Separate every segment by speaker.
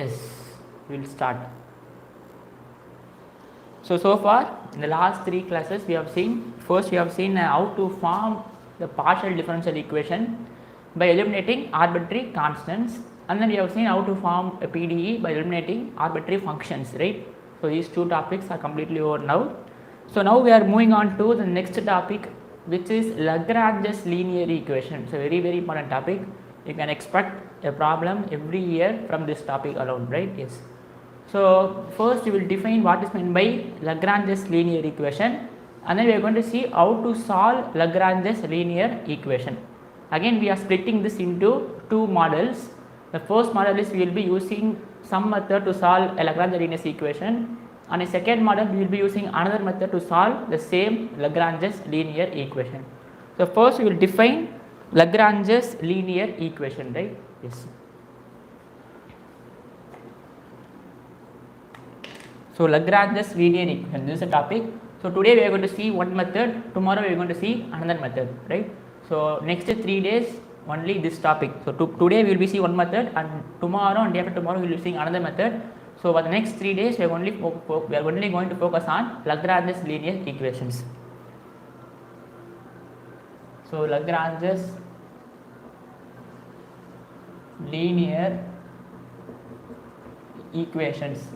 Speaker 1: Yes, we will start. So far in the last 3 classes we have seen, first we have seen how to form the partial differential equation by eliminating arbitrary constants, and then we have seen how to form a PDE by eliminating arbitrary functions, right? So these 2 topics are completely over now. So now we are moving on to the next topic, which is Lagrange's linear equation. So very important topic. You can expect a problem every year from this topic alone, right? Yes. So first we will define what is meant by Lagrange's linear equation, and then we are going to see how to solve Lagrange's linear equation. Again we are splitting this into 2 models. The first model is we will be using some method to solve a Lagrange linear equation, and in second model we will be using another method to solve the same Lagrange's linear equation. So first we will define Lagrange's linear equation, right? Yes. So Lagrange's linear equation, this is a topic. So today we are going to see one method, tomorrow we are going to see another method, right? So next 3 days only this topic. So today we will be seeing one method, and tomorrow and day after tomorrow we will be seeing another method. So for the next 3 days we are only going to focus on Lagrange's linear equations. So Lagrange's linear equations,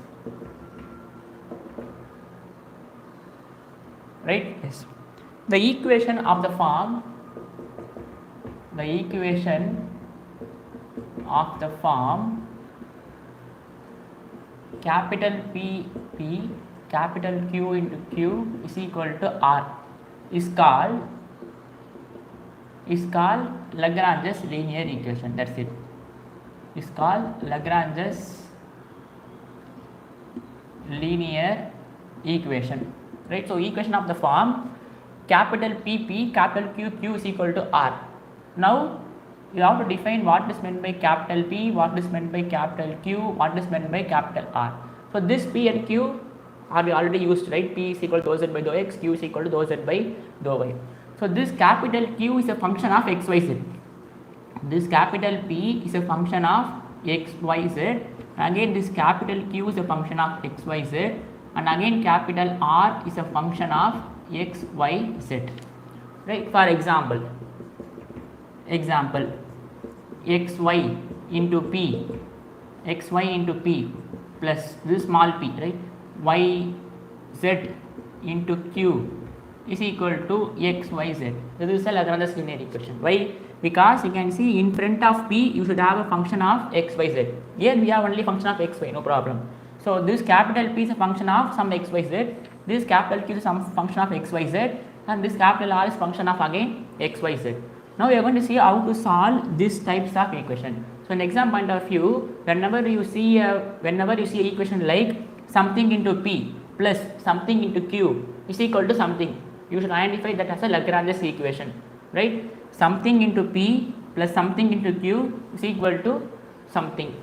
Speaker 1: right? Yes. The equation of the form capital P capital Q into Q is equal to R is called Lagrange's linear equation. That's it. Is called Lagrange's linear equation, right? So equation of the form capital P capital Q is equal to R. Now you have to define what is meant by capital P, what is meant by capital Q, what is meant by capital R. So this P and Q are we already used, right? P is equal to dou z by dou x, Q is equal to dou z by dou y. So this capital Q is a function of x, y, z. This capital P is a function of x, y, z. Again this capital Q is a function of x, y, z, and again capital R is a function of x, y, z, right? For example xy into p plus this small p, right? Y z into q is equal to x, y, z. This is a Lagrange's linear equation. Why? Because you can see in front of p you should have a function of x, y, z. Here we have only function of x, y, no problem. So this capital P is a function of some x, y, z. This capital Q is some function of x, y, z, and this capital R is function of again x, y, z. Now we are going to see how to solve these types of equation. So in exam point of view, whenever you see a equation like something into P plus something into Q is equal to something, you should identify that as a Lagrange's equation, right? Something into P plus something into Q is equal to something.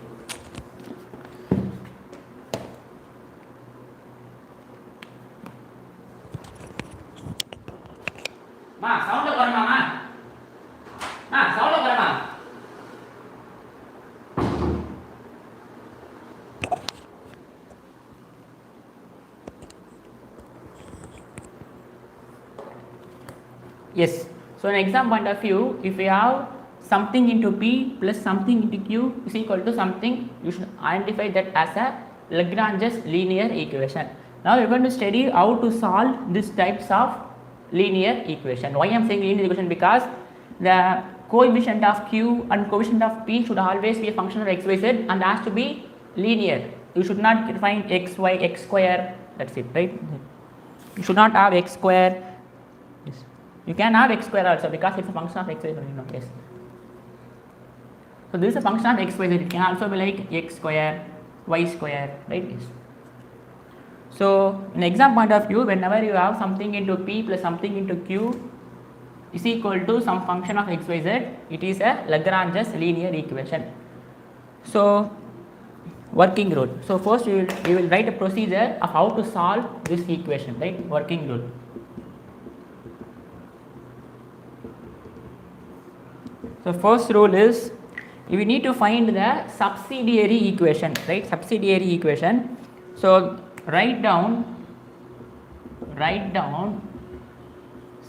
Speaker 1: Yes. So in exam point of view, if we have something into P plus something into Q is equal to something, you should identify that as a Lagrange's linear equation. Now we are going to study how to solve these types of linear equation. Why I am saying linear equation? Because the coefficient of Q and coefficient of P should always be a function of x, y, z, and has to be linear. You should not define x, y, x square. That's it, right? You should not have x square. Yes. You can have x square also because it's a function of x, y, z. Yes. So this is a function of x, y, z. It can also be like x square, y square, right? Yes. So in exam point of view, whenever you have something into P plus something into Q is equal to some function of x, y, z, it is a Lagrange's linear equation. So working rule. So first we will write a procedure of how to solve this equation, right? Working rule. So first rule is we need to find the subsidiary equation, right? Subsidiary equation. So write down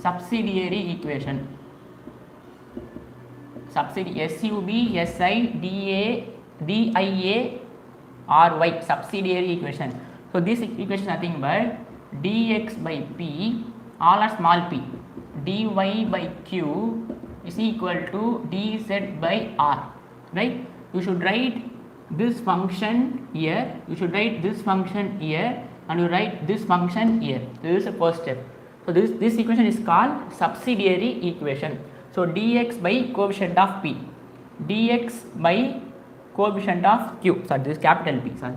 Speaker 1: subsidiary equation. Subsidiary subsidiary equation. So this equation is nothing but dx by p, all are small p, dy by q is equal to dz by r, right? You should write this function here, you should write this function here, and you write this function here. This is the first step. So this equation is called subsidiary equation. So dx by coefficient of p, dx by coefficient of q, sorry, this is capital P, sorry.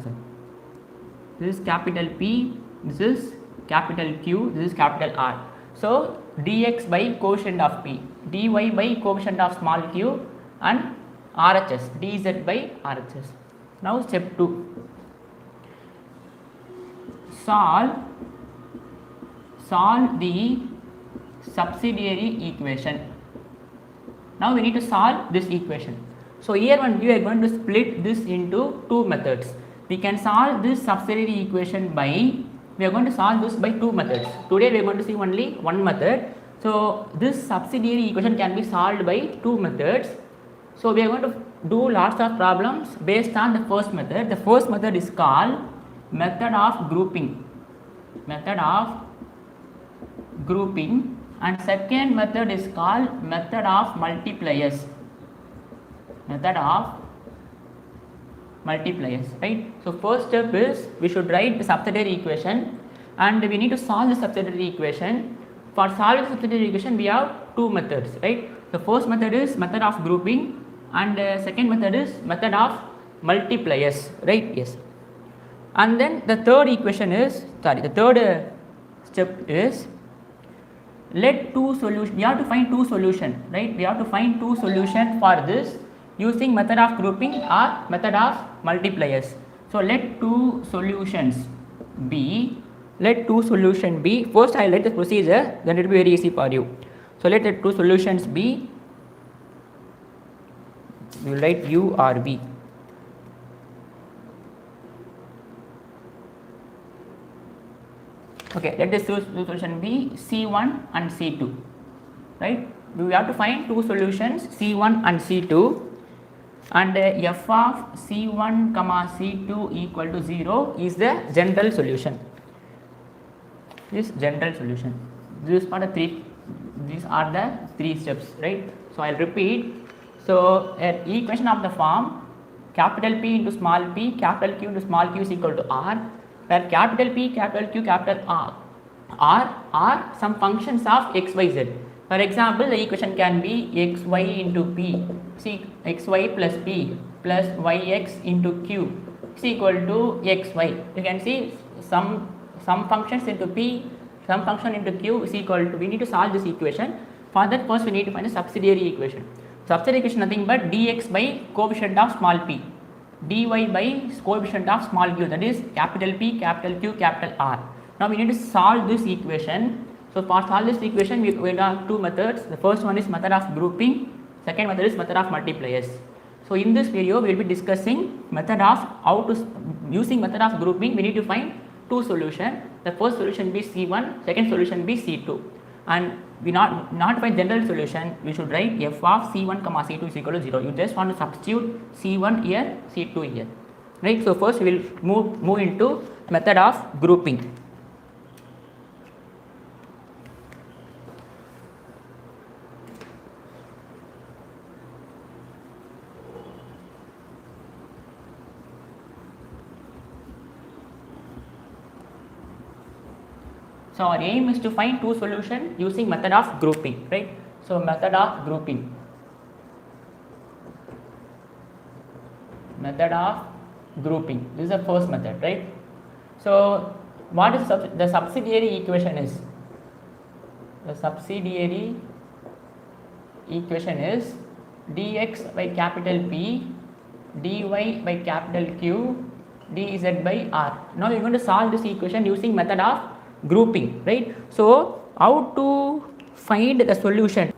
Speaker 1: This is capital P, this is capital Q, this is capital R. So dx by coefficient of p, dy by coefficient of small q, and RHS, dz by RHS. Now step 2, solve the subsidiary equation. Now we need to solve this equation. So here we are going to split this into two methods. We can solve this subsidiary equation by, we are going to solve this by two methods. Today we are going to see only one method. So this subsidiary equation can be solved by two methods. So we are going to do lots of problems based on the first method. The first method is called method of grouping. And second method is called method of multipliers. Right? So first step is we should write the subsidiary equation, and we need to solve the subsidiary equation. For solving the subsidiary equation we have two methods, right? The first method is method of grouping, and second method is method of multipliers, right? Yes. And then the third equation is, the third step is, let two solutions, we have to find two solutions, right? We have to find two solutions for this using method of grouping or method of multipliers. So let two solutions be, first I will write the procedure, then it will be very easy for you. So let the two solutions be, we will write U or V. Okay, let this solution be C1 and C2, right? We have to find two solutions, C1 and C2, and f of C1 comma C2 equal to 0 is the general solution. This general solution. These are the three steps, right? So I will repeat. So an equation of the form capital P into small p, capital Q into small q is equal to R, where capital P, capital Q, capital R are some functions of x, y, z. For example, the equation can be x, y into p, see x, y plus p plus y, x into q is equal to x, y. You can see some functions into p, some function into q is equal to, we need to solve this equation. For that, first we need to find a subsidiary equation. Subsidiary equation nothing but dx by coefficient of small p, dy by coefficient of small q, that is capital P, capital Q, capital R. Now we need to solve this equation. So for solve this equation we have two methods. The first one is method of grouping, second method is method of multipliers. So in this video we will be discussing method of how to, using method of grouping we need to find two solutions. The first solution be C1, second solution be C2, and we not find general solution, we should write f of C1 comma C2 is equal to 0. You just want to substitute C1 here, C2 here, right? So first we will move into method of grouping. So our aim is to find two solutions using method of grouping, right? So method of grouping. This is the first method, right? So what is the subsidiary equation is? The subsidiary equation is dx by capital P, dy by capital Q, dz by R. Now we are going to solve this equation using method of grouping, right? So how to find the solution?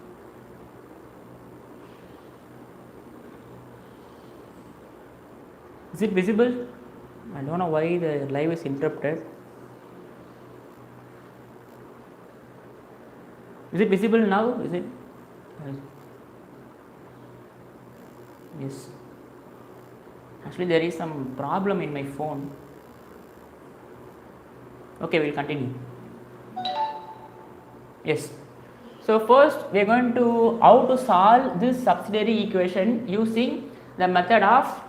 Speaker 1: Is it visible? I don't know why the live is interrupted. Is it visible now? Is it? Yes. Actually, there is some problem in my phone. Okay, we'll continue. Yes. So first, we are going to how to solve this subsidiary equation using the method of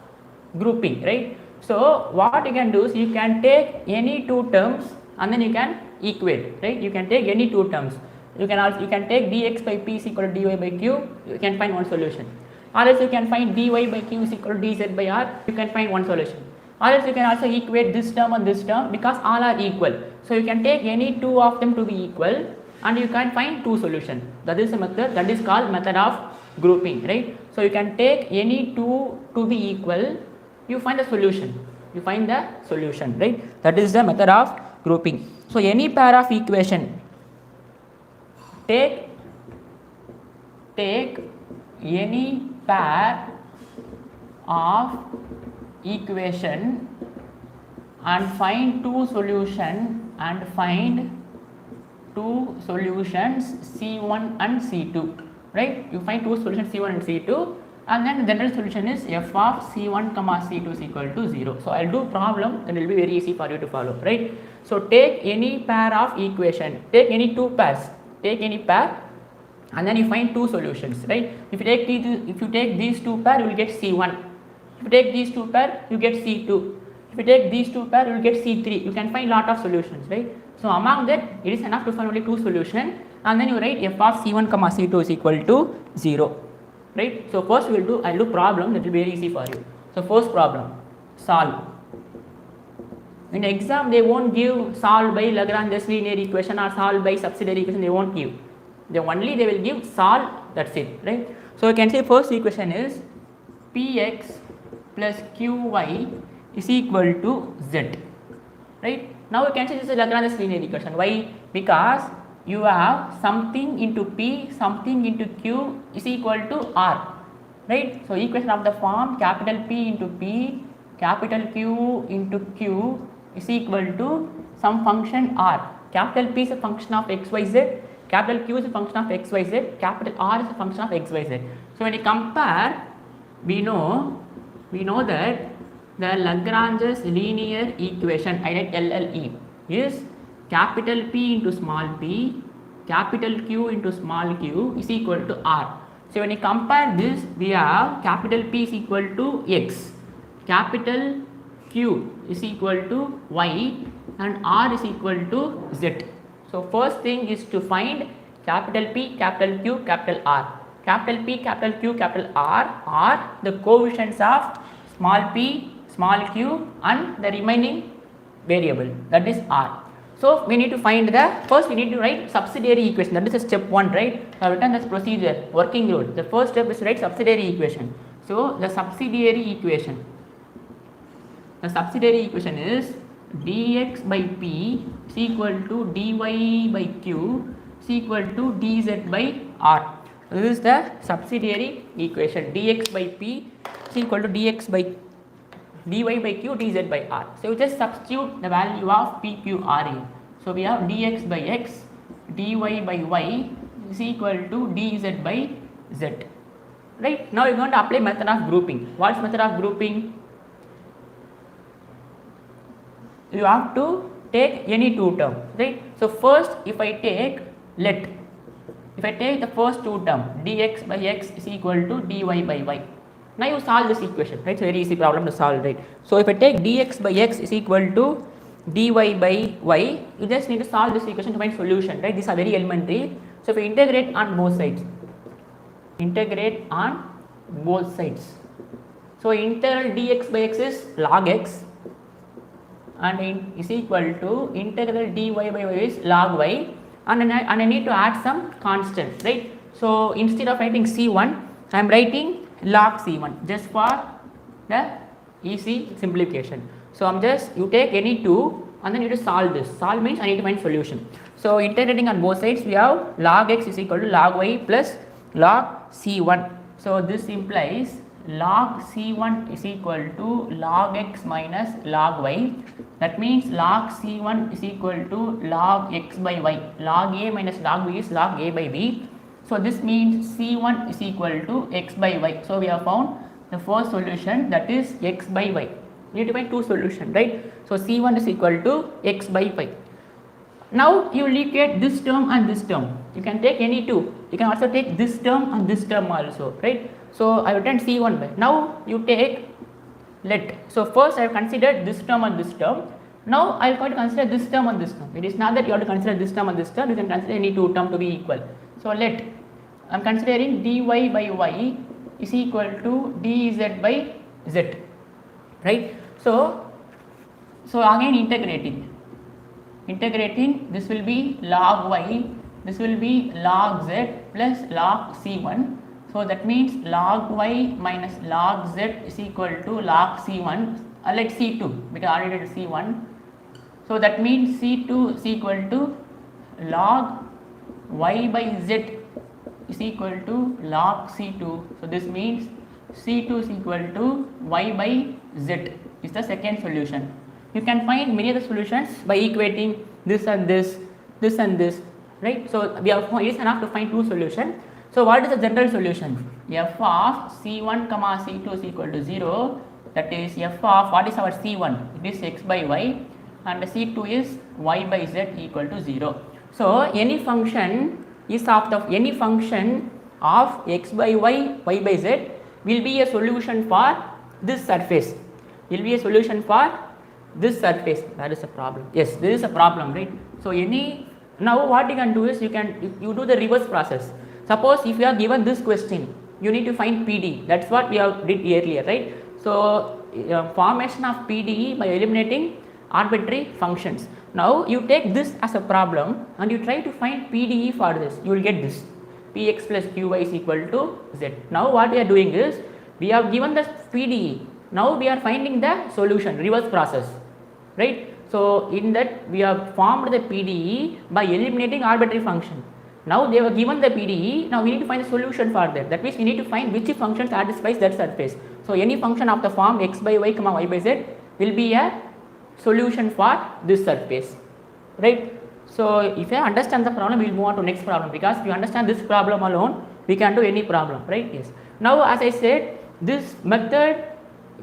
Speaker 1: grouping, right? So what you can do is you can take any two terms and then you can equate, right? You can take any two terms. You can take dx by p is equal to dy by q. You can find one solution. Or else you can find dy by q is equal to dz by r. You can find one solution. Or else you can also equate this term and this term because all are equal. So you can take any two of them to be equal and you can find two solutions. That is a method that is called method of grouping, right? So you can take any two to be equal, you find the solution. You find the solution, right? That is the method of grouping. So any pair of equation, take any pair of equation and find two solutions C1 and C2, right? You find two solutions C1 and C2 and then the general solution is f of C1 comma C2 is equal to 0. So I'll do problem and it will be very easy for you to follow, right? So take any pair of equation, take any two pairs, take any pair and then you find two solutions, right? If you take these two pair, you will get C1. If you take these two pair, you get C2. If you take these two pair, you will get C3. You can find lot of solutions, right? So among that, it is enough to find only two solutions and then you write f of C1 comma C2 is equal to 0, right? So first I'll do problem that will be very easy for you. So first problem, solve. In the exam, they won't give solve by Lagrange's linear equation or solve by subsidiary equation, they won't give. They will give solve, that's it, right? So you can say first equation is px plus qy is equal to z, right? Now you can say this is Lagrange's linear equation. Why? Because you have something into p, something into q is equal to r, right? So equation of the form capital P into p, capital Q into q is equal to some function r. Capital P is a function of xyz, capital Q is a function of xyz, capital R is a function of xyz. So when you compare, we know that the Lagrange's linear equation, I write LLE, is capital P into small p, capital Q into small q is equal to r. So when you compare this, we have capital P is equal to x, capital Q is equal to y and r is equal to z. So first thing is to find capital P, capital Q, capital R. Capital P, capital Q, capital R are the coefficients of small p, small q and the remaining variable, that is r. So we need to find first we need to write subsidiary equation, that is a step 1, right? I have written this procedure, working rule. The first step is to write subsidiary equation. So the subsidiary equation is dx by p is equal to dy by q is equal to dz by r. So this is the subsidiary equation, dx by p is equal to dy by q dz by r. So you just substitute the value of p, q, r here. So we have dx by x, dy by y is equal to dz by z, right? Now you are going to apply method of grouping. What is method of grouping? You have to take any two terms, right? So first if I take the first two terms, dx by x is equal to dy by y. Now you solve this equation, right? It's a very easy problem to solve, right? So if I take dx by x is equal to dy by y, you just need to solve this equation to find solution, right? These are very elementary. So if you integrate on both sides, so integral dx by x is log x and is equal to integral dy by y is log y, and I need to add some constant, right? So instead of writing c1, I am writing log c1 just for the easy simplification. So you take any two and then you just solve this. Solve means I need to find solution. So integrating on both sides, we have log x is equal to log y plus log c1. So this implies log C1 is equal to log x minus log y. That means log C1 is equal to log x by y. Log a minus log b is log a by b. So this means C1 is equal to x by y. So we have found the first solution, that is x by y. We need to find two solutions, right? So C1 is equal to x by y. Now you equate this term and this term. You can take any two. You can also take this term and this term also, right? So I have written C1 by. Now you take let. So first I have considered this term and this term. Now I am going to consider this term and this term. It is not that you have to consider this term and this term. You can consider any two term to be equal. So let I am considering dy by y is equal to dz by z, right? So again integrating, this will be log y, this will be log z plus log c1. So that means log y minus log z is equal to log c1. Let c2 because I already did c1. So that means c2 is equal to log y by z is equal to log c2. So this means c2 is equal to y by z is the second solution. You can find many other solutions by equating this and this, this and this, right? So we have, it is enough to find two solutions. So what is the general solution? F of c1 comma c2 is equal to 0. That is f of, what is our c1? It is x by y, and c2 is y by z equal to 0. So any function is any function of x by y, y by z will be a solution for this surface. Will be a solution for this surface. That is a problem. Yes, this is a problem, right? So now what you can do is you do the reverse process. Suppose if you are given this question, you need to find PD. That's what we have did earlier, right? So formation of PDE by eliminating arbitrary functions. Now you take this as a problem and you try to find PDE for this. You will get this px plus qy is equal to z. Now what we are doing is we have given the PDE. Now we are finding the solution, reverse process, right? So in that we have formed the PDE by eliminating arbitrary function. Now they were given the PDE. Now we need to find a solution for that. That means we need to find which function satisfies that surface. So any function of the form x by y comma y by z will be a solution for this surface, right? So if you understand the problem, we will move on to next problem, because if you understand this problem alone, we can do any problem, right? Yes. Now as I said, this method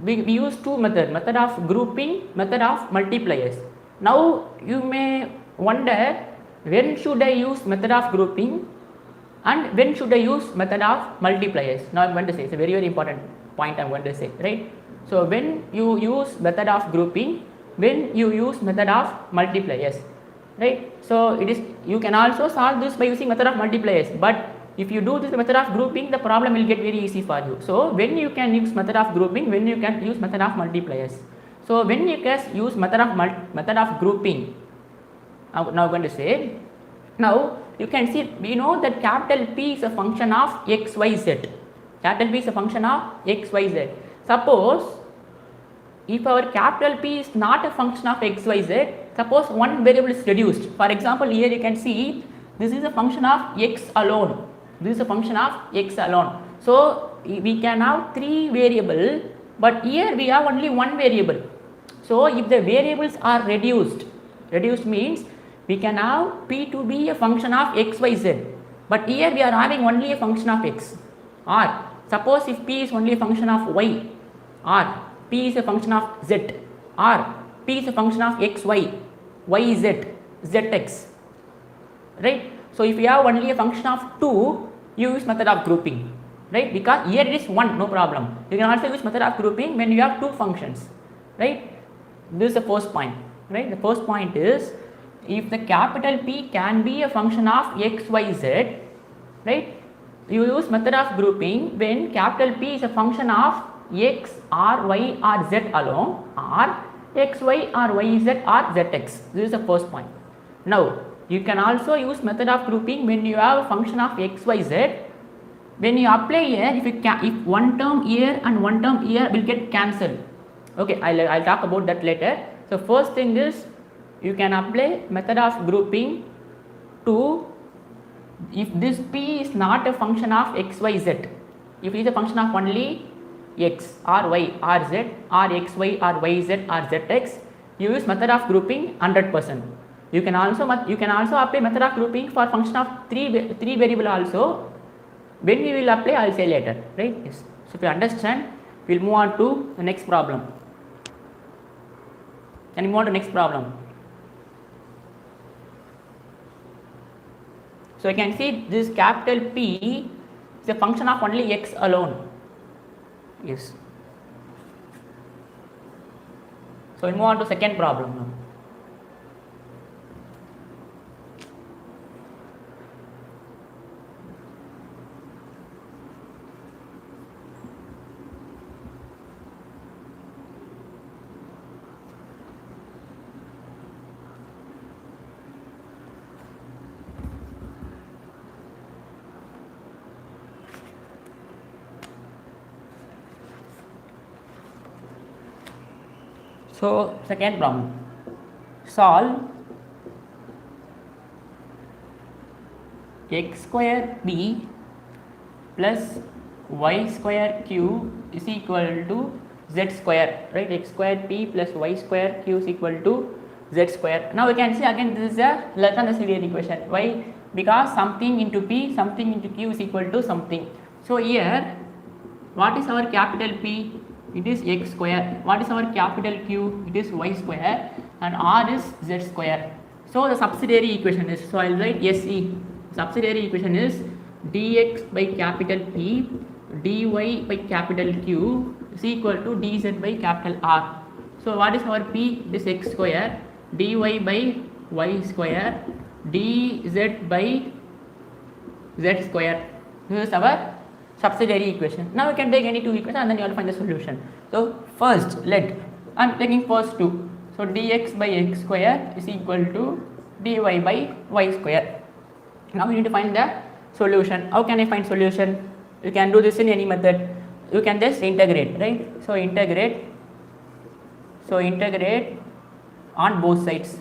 Speaker 1: we use two methods, method of grouping, method of multipliers. Now you may wonder, when should I use method of grouping and when should I use method of multipliers? Now I am going to say, it's a very important point I am going to say, right? So when you use method of grouping, when you use method of multipliers, right? So it is, you can also solve this by using method of multipliers, but if you do this method of grouping, the problem will get very easy for you. So when you can use method of grouping, when you can use method of multipliers. So when you can use method of grouping, now I'm going to say, now you can see, we know that capital P is a function of x, y, z. Capital P is a function of x, y, z. Suppose if our capital P is not a function of x, y, z, suppose one variable is reduced. For example, here you can see this is a function of x alone. This is a function of x alone. So we can have three variables, but here we have only one variable. So if the variables are reduced means we can have P to be a function of x, y, z, but here we are having only a function of x. Or suppose if P is only a function of y, or P is a function of z, or P is a function of x, y, y, z, z, x, right? So if you have only a function of 2, you use method of grouping, right? Because here it is 1, no problem. You can also use method of grouping when you have two functions, right? This is the first point, right? The first point is, if the capital P can be a function of x, y, z, right? You use method of grouping when capital P is a function of x or y or z alone, or x, y or y, z or z, x. This is the first point. Now you can also use method of grouping when you have a function of x, y, z. When you apply here, if one term here and one term here will get cancelled. Okay, I'll talk about that later. So first thing is, you can apply method of grouping to, if this P is not a function of x, y, z. If it is a function of only x or y or z or xy or yz or zx, you use method of grouping 100%. You can also apply method of grouping for function of three variable also. When we will apply, I will say later, right? Yes. So if you understand, we will move on to the next problem. Can you move on to next problem? So you can see this capital P is a function of only x alone. Yes. So we move on to second problem now. So second problem, solve x square p plus y square q is equal to z square, right? X square p plus y square q is equal to z square. Now we can see again this is a Lagrange equation. Why? Because something into p, something into q is equal to something. So here, what is our capital P? It is x square. What is our capital Q? It is y square, and R is z square. So the subsidiary equation is, so I will write SE. Subsidiary equation is dx by capital P dy by capital Q is equal to dz by capital R. So what is our P? It is x square, dy by y square, dz by z square. This is our subsidiary equation. Now you can take any two equations and then you will find the solution. So first I am taking first two. So dx by x square is equal to dy by y square. Now we need to find the solution. How can I find solution? You can do this in any method. You can just integrate, right? So integrate on both sides.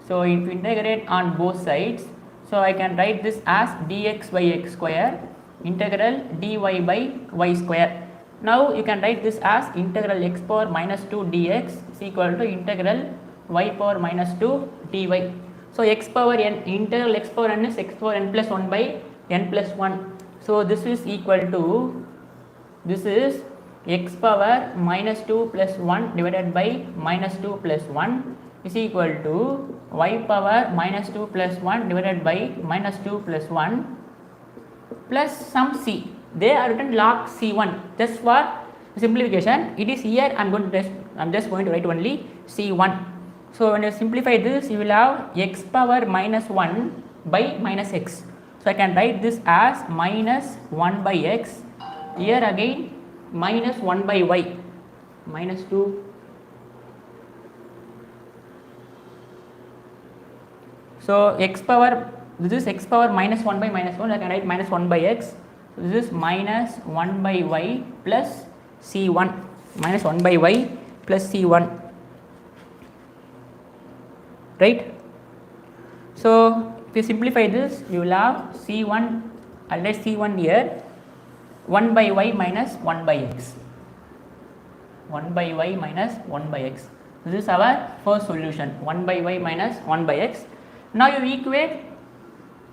Speaker 1: So if you integrate on both sides, so I can write this as dx by x square integral dy by y square. Now you can write this as integral x power minus 2 dx is equal to integral y power minus 2 dy. So x power n, integral x power n is x power n plus 1 by n plus 1. So this is equal to, this is x power minus 2 plus 1 divided by minus 2 plus 1 is equal to y power minus 2 plus 1 divided by minus 2 plus 1 plus some c. They are written log c1 just for simplification. It is here I am just going to write only c1. So when you simplify this, you will have x power minus 1 by minus x. So I can write this as minus 1 by x. Here again minus 1 by y, minus 2. So x power, this is x power minus 1 by minus 1, I can write minus 1 by x. So this is minus 1 by y plus c1, minus 1 by y plus c1, right? So if you simplify this, you will have c1, I'll write c1 here, 1 by y minus 1 by x, 1 by y minus 1 by x. This is our first solution, 1 by y minus 1 by x. Now you equate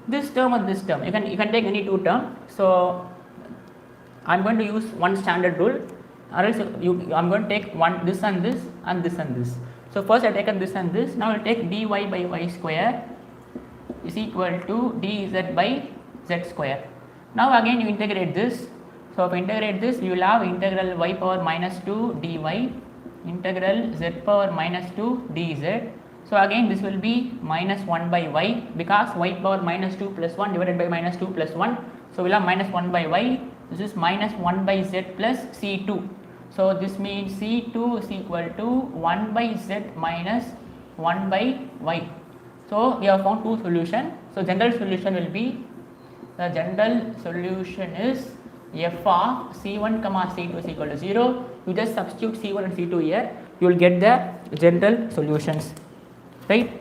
Speaker 1: this term and this term. You can take any two terms. So I am going to use one standard rule, or else I am going to take one, this and this and this and this. So first I have taken this and this. Now I will take dy by y square is equal to dz by z square. Now again you integrate this. So if you integrate this, you will have integral y power minus 2 dy, integral z power minus 2 dz. So again this will be minus 1 by y, because y power minus 2 plus 1 divided by minus 2 plus 1. So we will have minus 1 by y. This is minus 1 by z plus c2. So this means c2 is equal to 1 by z minus 1 by y. So we have found two solutions. So general solution will be, the general solution is f of c1 comma c2 is equal to 0. You just substitute c1 and c2 here, you will get the general solutions, right?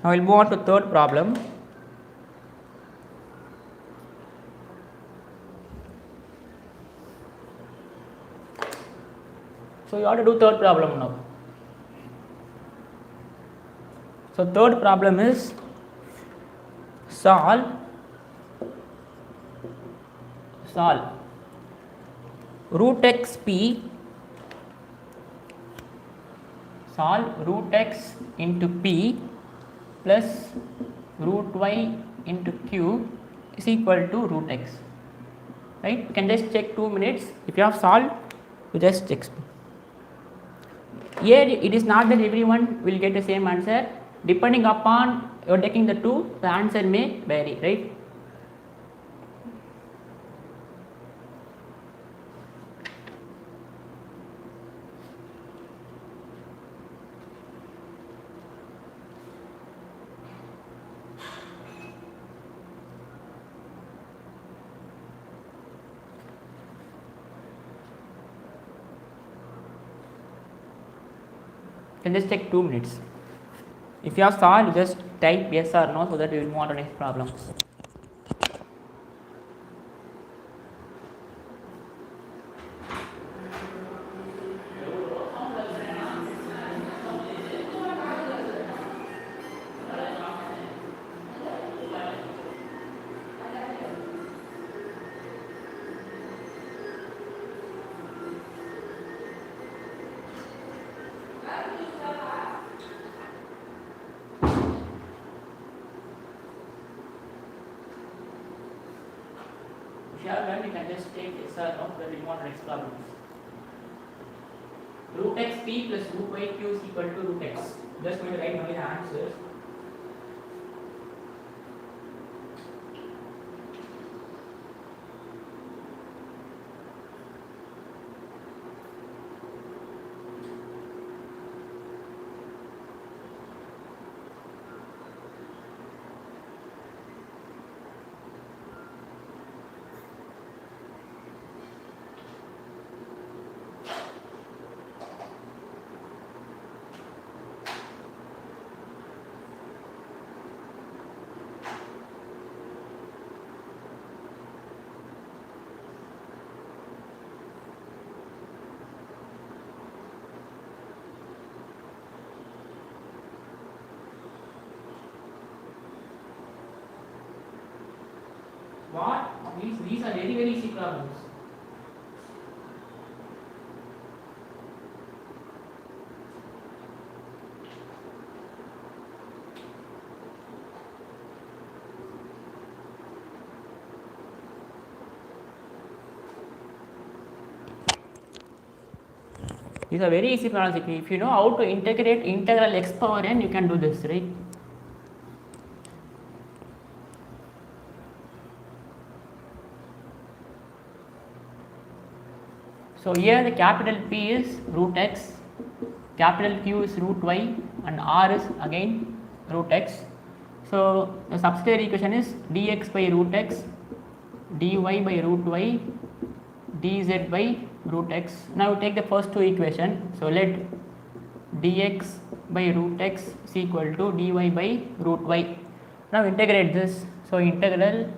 Speaker 1: Now we'll move on to third problem. So you have to do third problem now. So third problem is solve root x p, solve root x into p plus root y into q is equal to root x. Right? You can just check 2 minutes. If you have solved, you just check. Here it is not that everyone will get the same answer. Depending upon you are taking the two, the answer may vary, right? You can just take 2 minutes. If you have solved, just type yes or no so that we will move on to the next problem. If you have done, you can just take yes or no, then we move on to the next problem. Root x p plus root y q is equal to root x. Just going to write only the answers. What? These are very easy problems. These are very easy problems. If you know how to integrate integral x power n, you can do this, right? So here the capital P is root x, capital Q is root y, and R is again root x. So the subsidiary equation is dx by root x, dy by root y, dz by root x. Now we take the first two equations. So let dx by root x is equal to dy by root y. Now integrate this. So integral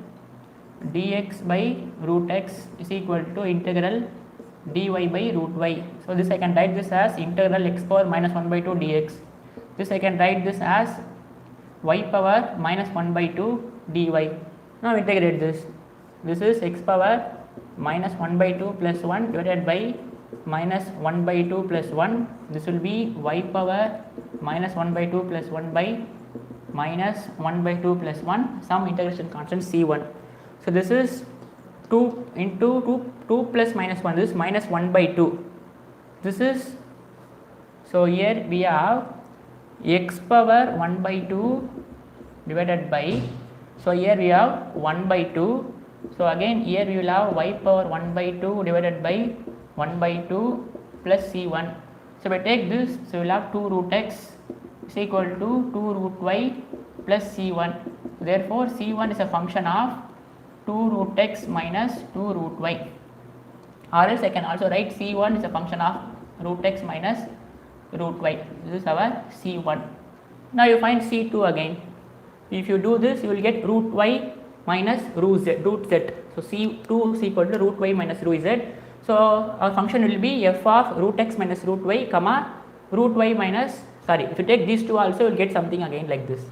Speaker 1: dx by root x is equal to integral dy by root y. So this I can write this as integral x power minus 1 by 2 dx. This I can write this as y power minus 1 by 2 dy. Now integrate this. This is x power minus 1 by 2 plus 1 divided by minus 1 by 2 plus 1. This will be y power minus 1 by 2 plus 1 by minus 1 by 2 plus 1, some integration constant c1. So this is 2 into 2 plus minus 1, this is minus 1 by 2. This is, so here we have x power 1 by 2 divided by, so here we have 1 by 2. So again here we will have y power 1 by 2 divided by 1 by 2 plus c1. So if I take this, so we will have 2 root x is equal to 2 root y plus c1. Therefore c1 is a function of 2 root x minus 2 root y, or else I can also write c1 is a function of root x minus root y. This is our c1. Now you find C2 again. If you do this, you will get root y minus root z. So C2 is equal to root y minus root z. So our function will be f of root x minus root y comma root y minus, sorry, if you take these two also, you will get something again like this.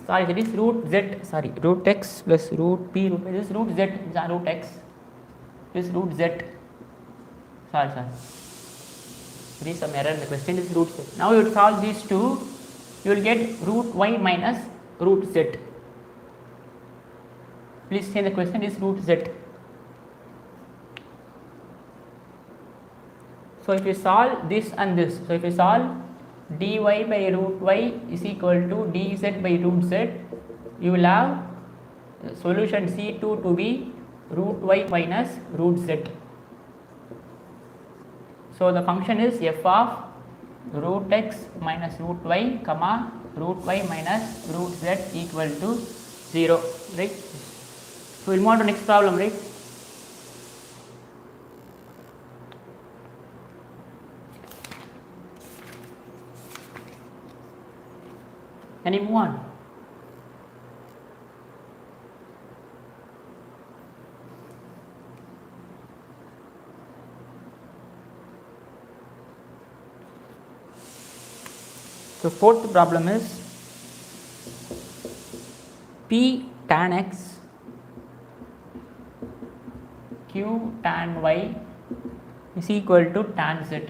Speaker 1: Sorry, that is root z, sorry, root x plus root p, this is root z, root x, this is root z, sorry, there is some error in the question, this is root z. Now you solve these two, you will get root y minus root z. Please say the question is root z. So if you solve this and this, so if you solve dy by root y is equal to dz by root z, you will have solution C2 to be root y minus root z. So the function is f of root x minus root y comma root y minus root z equal to 0, right? So we'll move on to next problem, right? Can you move on? So fourth problem is P tan x Q tan y is equal to tan z.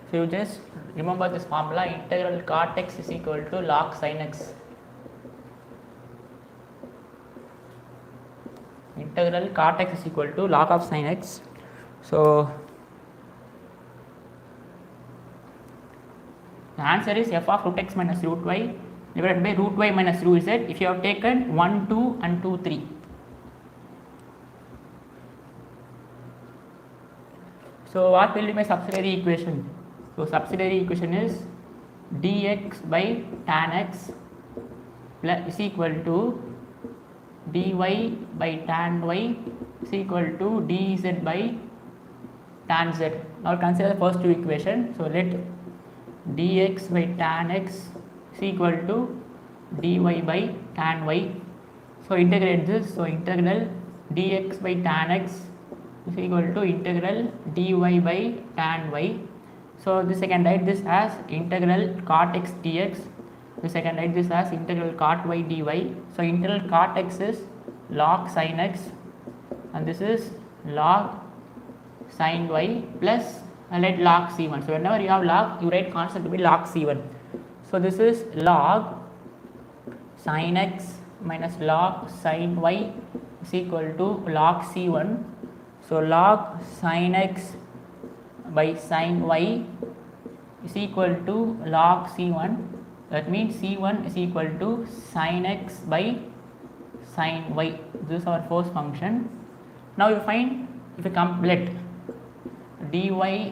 Speaker 1: So you just remember this formula, integral cot x is equal to log sin x. Integral cot x is equal to log of sin x. So the answer is f of root x minus root y divided by root y minus root z if you have taken 1, 2 and 2, 3. So what will be my subsidiary equation? So subsidiary equation is dx by tan x plus is equal to dy by tan y is equal to dz by tan z. Now consider the first two equations. So let dx by tan x is equal to dy by tan y. So integrate this. So integral dx by tan x is equal to integral dy by tan y. So this I can write this as integral cot x dx. This I can write this as integral cot y dy. So integral cot x is log sin x and this is log sin y plus and write log c1. So whenever you have log, you write constant to be log c1. So this is log sin x minus log sin y is equal to log c1. So log sin x by sin y is equal to log c1. That means c1 is equal to sin x by sin y. This is our first function. Now you find, if you complete dy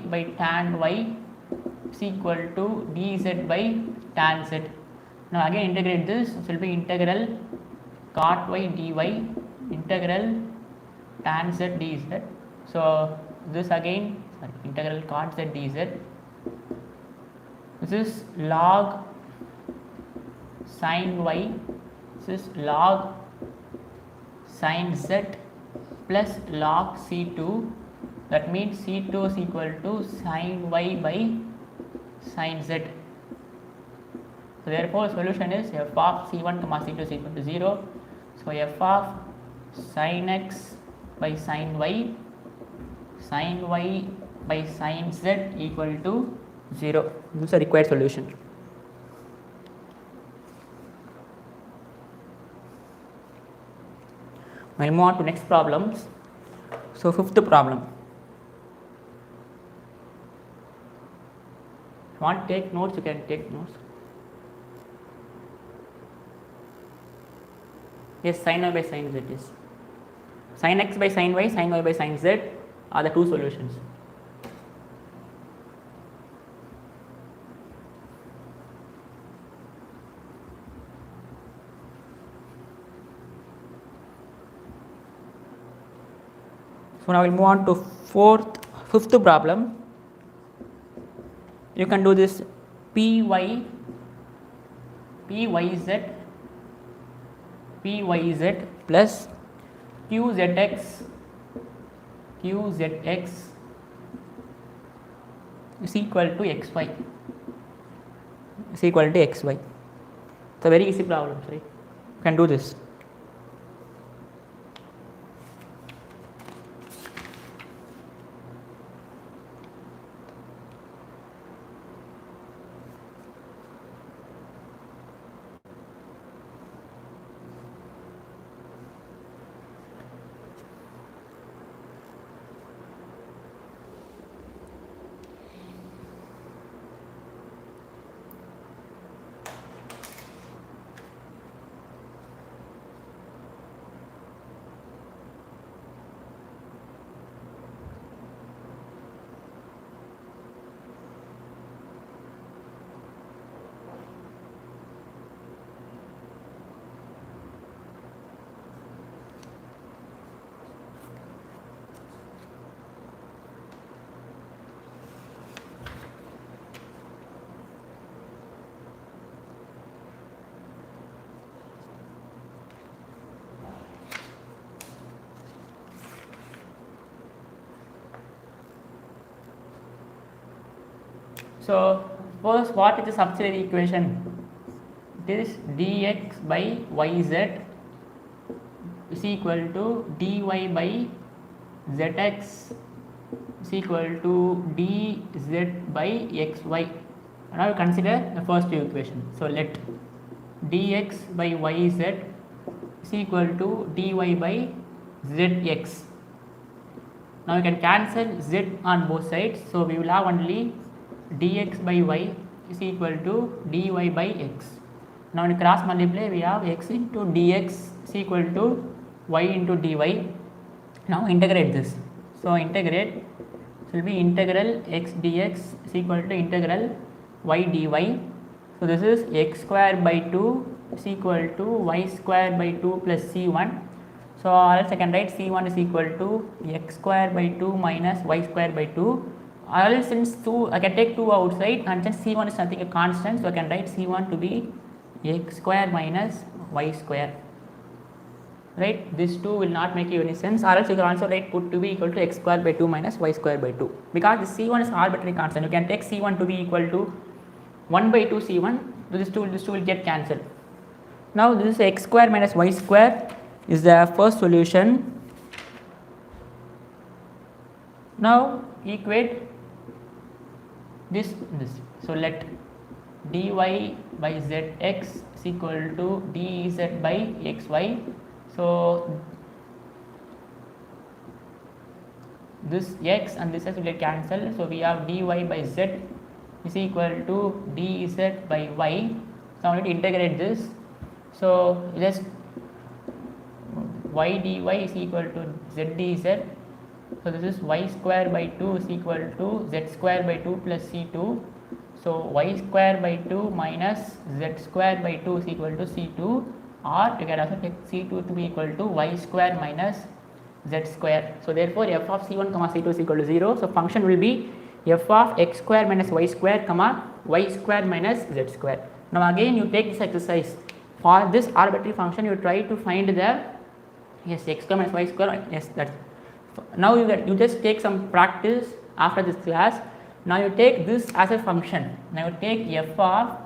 Speaker 1: by tan y is equal to dz by tan z. Now again integrate this. It will be integral cot y dy integral tan z dz. So this again, sorry, integral cot z dz. This is log sin y, this is log sin z plus log c2. That means c2 is equal to sin y by sin z. So therefore solution is f of c1 comma c2 is equal to 0. So f of sin x by sin y by sin z equal to 0. This is a required solution. I will move on to next problems. So fifth problem. If you want to take notes, you can take notes. Yes, sin y by sin z is. Sin x by sin y by sin z are the two solutions. So now we'll move on to fifth problem. You can do this pyz plus qzx is equal to xy. It's a very easy problem, right? You can do this. So first, what is the subsidiary equation? It is dx by yz is equal to dy by zx is equal to dz by xy. Now you consider the first two equations. So let dx by yz is equal to dy by zx. Now you can cancel z on both sides. So we will have only dx by y is equal to dy by x. Now in cross multiply we have x into dx is equal to y into dy. Now integrate this. So integrate, so will be integral x dx is equal to integral y dy. So this is x square by 2 is equal to y square by 2 plus c1. So else I can write c1 is equal to x square by 2 minus y square by 2. Else since 2 I can take 2 outside, and since c1 is something a constant, so I can write c1 to be x square minus y square. Right, this 2 will not make any sense, or else you can also write put to be equal to x square by 2 minus y square by 2, because this c1 is arbitrary constant. You can take c1 to be equal to 1 by 2 c1, so this 2 will get cancelled. Now this is x square minus y square is the first solution. Now equate this. So let dy by zx is equal to dz by xy. So this x and this x will get cancelled. So we have dy by z is equal to dz by y. So I need to integrate this. So just y dy is equal to z dz. So this is y square by 2 is equal to z square by 2 plus c2. So y square by 2 minus z square by 2 is equal to c2, or you can also take c2 to be equal to y square minus z square. So therefore f of c1 comma c2 is equal to 0. So function will be f of x square minus y square comma y square minus z square. Now again you take this exercise. For this arbitrary function you try to find the x square minus y square. Yes, that's. Now you just take some practice after this class. Now you take this as a function. Now you take f of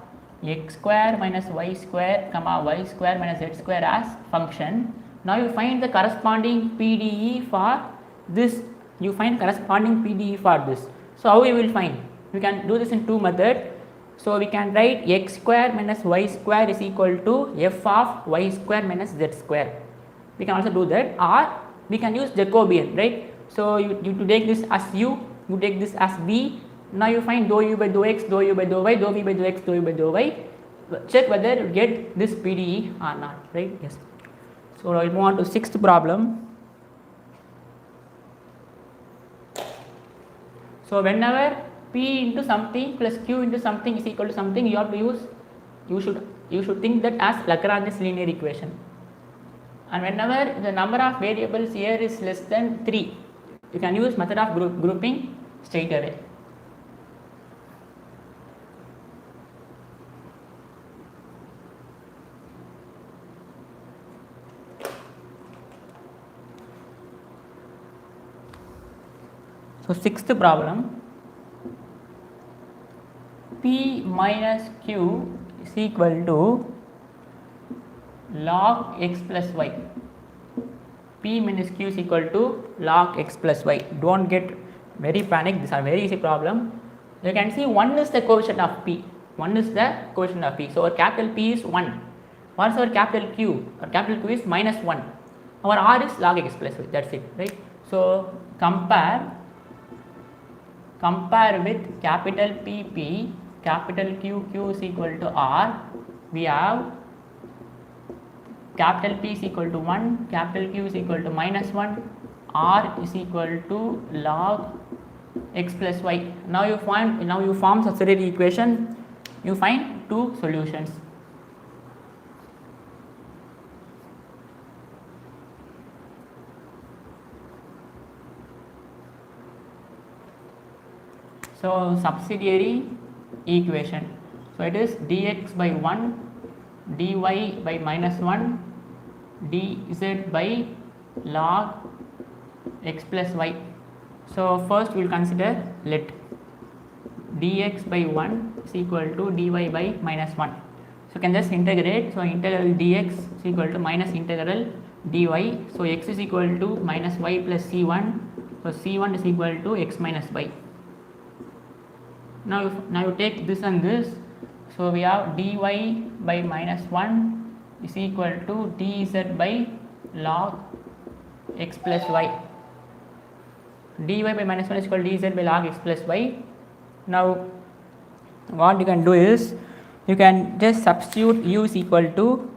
Speaker 1: x square minus y square comma y square minus z square as function. Now you find the corresponding PDE for this. You find corresponding PDE for this. So how we will find? We can do this in two methods. So we can write x square minus y square is equal to f of y square minus z square. We can also do that, or we can use Jacobian, right? So you take this as u, you take this as v. Now you find dou u by dou x, dou u by dou y, dou v by dou x, dou u by dou y. Check whether you get this PDE or not, right? Yes. So I will move on to sixth problem. So whenever P into something plus Q into something is equal to something, you have to use, you should think that as Lagrange's linear equation. And whenever the number of variables here is less than 3, you can use method of grouping straight away. So sixth problem, P minus Q is equal to log x plus y. P minus Q is equal to log x plus y. Don't get very panic, these are very easy problem. You can see 1 is the coefficient of P, 1 is the coefficient of P. So our capital P is 1. What is our capital Q? Our capital Q is minus 1. Our R is log x plus y, that's it, right? So compare with capital PP, capital Q is equal to R. We have capital P is equal to 1, capital Q is equal to minus 1, R is equal to log x plus y. Now you form subsidiary equation, you find two solutions. So subsidiary equation, so it is dx by 1, dy by minus 1, dz by log x plus y. So first we will consider let dx by 1 is equal to dy by minus 1. So you can just integrate, so integral dx is equal to minus integral dy. So x is equal to minus y plus c1, so c1 is equal to x minus y. Now you take this and this, so we have dy by minus 1 is equal to dz by log x plus y. dy by minus 1 is equal to dz by log x plus y. Now what you can do is, you can just substitute u is equal to,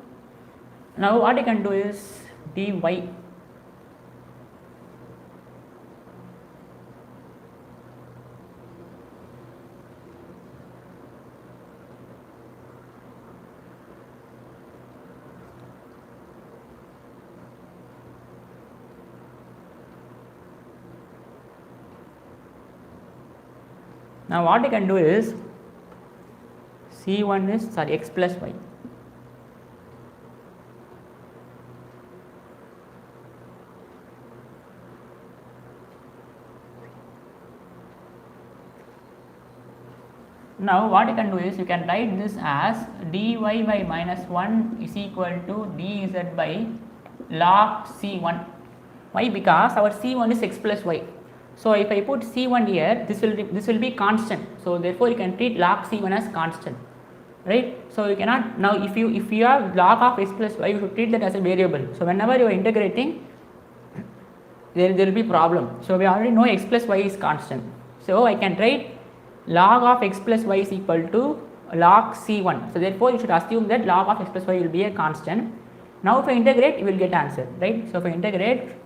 Speaker 1: now what you can do is dy. Now what you can do is, c1 is x plus y. Now what you can do is, you can write this as dy by minus 1 is equal to dz by log c1. Why? Because our c1 is x plus y. So if I put c1 here, this will be constant. So therefore you can treat log c1 as constant, right? So you cannot, now if you have log of x plus y, you should treat that as a variable. So whenever you are integrating, there will be problem. So we already know x plus y is constant. So I can write log of x plus y is equal to log c1. So therefore you should assume that log of x plus y will be a constant. Now if I integrate, you will get answer, right? So if I integrate,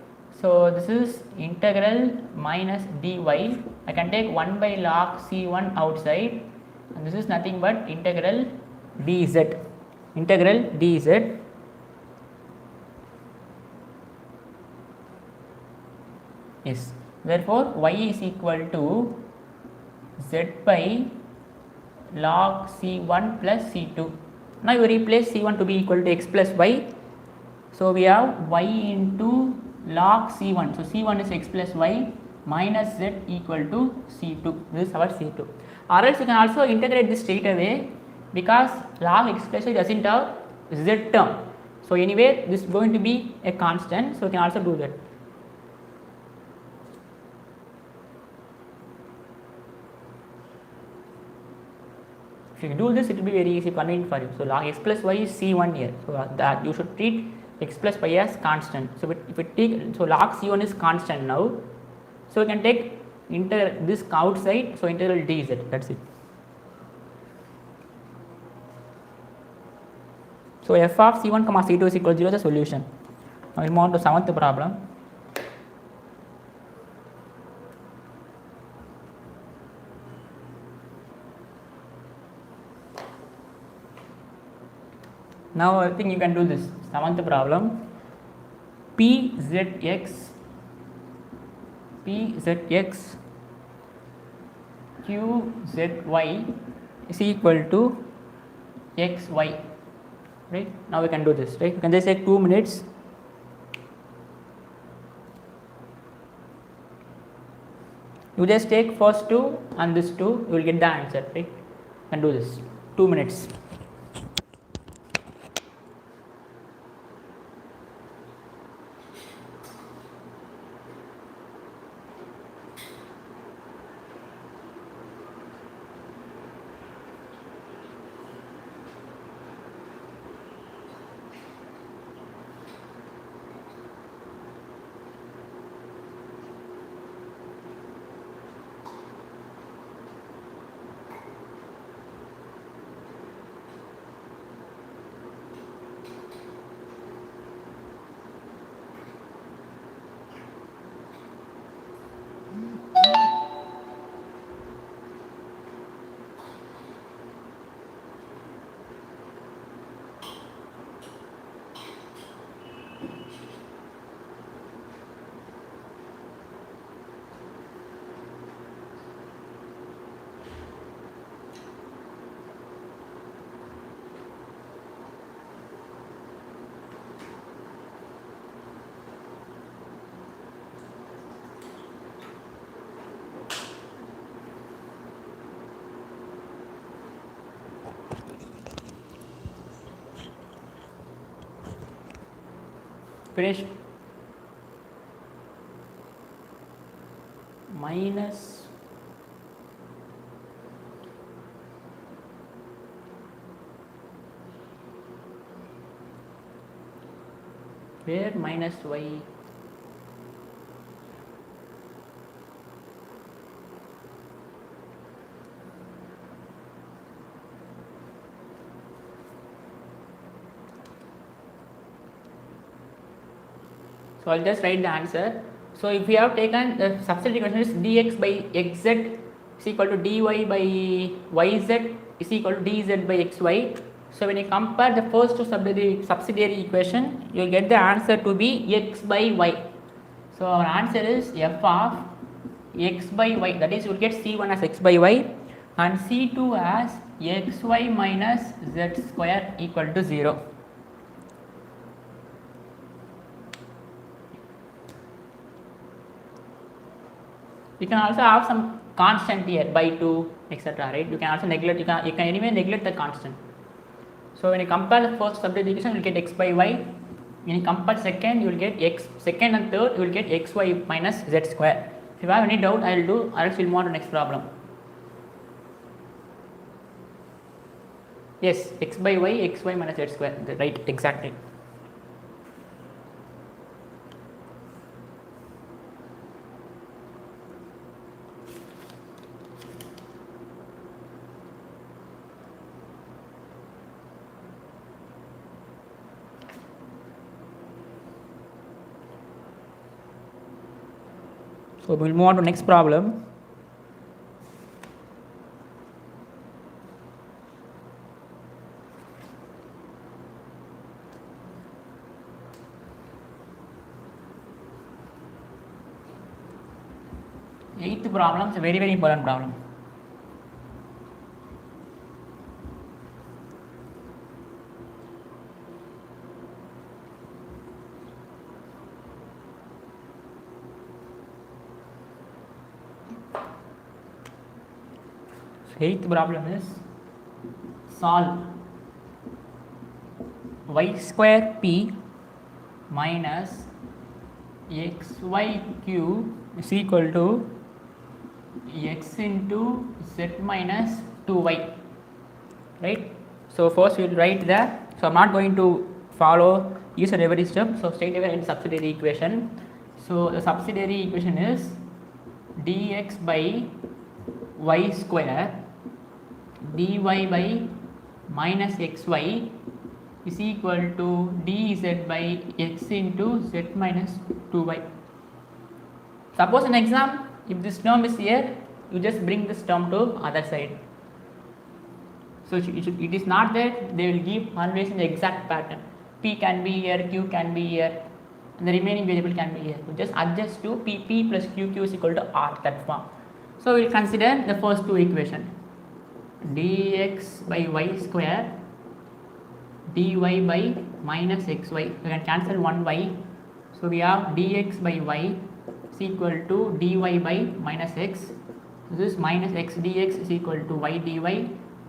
Speaker 1: so this is integral minus dy. I can take 1 by log c1 outside, and this is nothing but integral dz. Integral dz. Yes. Therefore y is equal to z by log c1 plus c2. Now you replace c1 to be equal to x plus y. So we have y into log c1, so c1 is x plus y minus z equal to c2. This is our c2. Or else you can also integrate this straight away, because log x plus y doesn't have z term. So anyway this is going to be a constant, so you can also do that. If you do this, it will be very easy, convenient for you. So log x plus y is c1 here, so that you should treat x plus y as constant. So if we take, so log c1 is constant now, so you can take this outside, so integral dz, that's it. So f of c1 comma c2 is equal to 0 is the solution. Now we move on to 7th problem. Now I think you can do this. Seventh problem. Pzx qzy is equal to xy. Right? Now we can do this. Right? You can just take 2 minutes. You just take first 2 and this 2, you will get the answer. Right? You can do this. 2 minutes. Finish. Minus where minus y? So I'll just write the answer. So if we have taken the substitute equation is dx by xz is equal to dy by yz is equal to dz by xy. So when you compare the first two subsidiary equation, you will get the answer to be x by y. So our answer is f of x by y, that is you will get C1 as x by y and C2 as xy minus z square equal to 0. You can also have some constant here by 2 etc. right? You can also neglect, you can anyway neglect the constant. So when you compare the first substitute equation, you will get x by y. When you compare second, you will get second and third, you will get xy minus z square. If you have any doubt, I will do, or else we will move on to next problem. Yes, x by y, xy minus z square, right, exactly. So we will move on to next problem. Eighth problem is a very important problem. Eighth problem is solve y square p minus xy cube is equal to x into z minus 2y, right? So first we will write that. So I am not going to follow each and every step. So straight away in subsidiary equation. So the subsidiary equation is dx by y square dy by minus xy is equal to dz by x into z minus 2y. Suppose in exam, if this term is here, you just bring this term to other side. So it is not that they will give always in the exact pattern. P can be here, Q can be here, and the remaining variable can be here. So just adjust to P plus Q is equal to R, that form. So we will consider the first two equations. Dx by y square, dy by minus xy. We can cancel one y. So we have dx by y is equal to dy by minus x. This minus x dx is equal to y dy.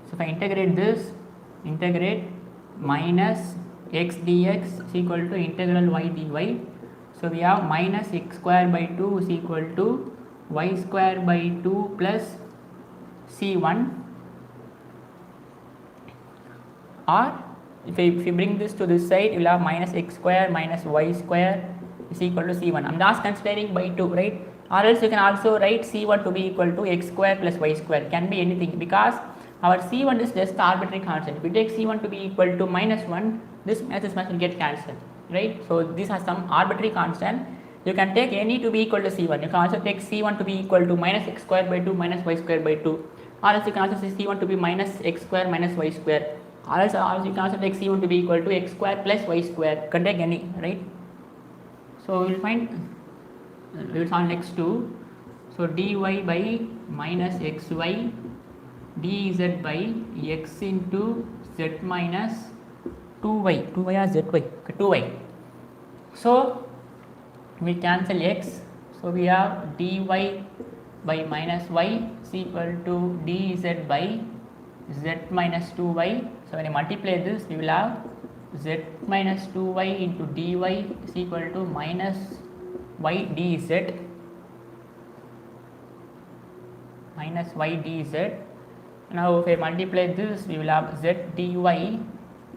Speaker 1: So if I integrate this, integrate minus x dx is equal to integral y dy. So we have minus x square by 2 is equal to y square by 2 plus c1, or if you bring this to this side, you will have minus x square minus y square is equal to c1. I am just considering by 2, right? Or else you can also write c1 to be equal to x square plus y square, can be anything, because our c1 is just arbitrary constant. If you take c1 to be equal to minus 1, this will get cancelled, right? So these are some arbitrary constant. You can take any to be equal to c1. You can also take c1 to be equal to minus x square by 2 minus y square by 2, or else you can also say c1 to be minus x square minus y square, or else you can also take c1 to be equal to x square plus y square. You can take any, right? So we will find, we will solve next two. So dy by minus xy, dz by x into z minus 2y, 2y or zy, okay, 2y. So we cancel x, so we have dy by minus y is equal to dz by z minus 2y. So when I multiply this, we will have z minus 2y into dy is equal to minus y dz, minus y dz. Now if I multiply this, we will have z dy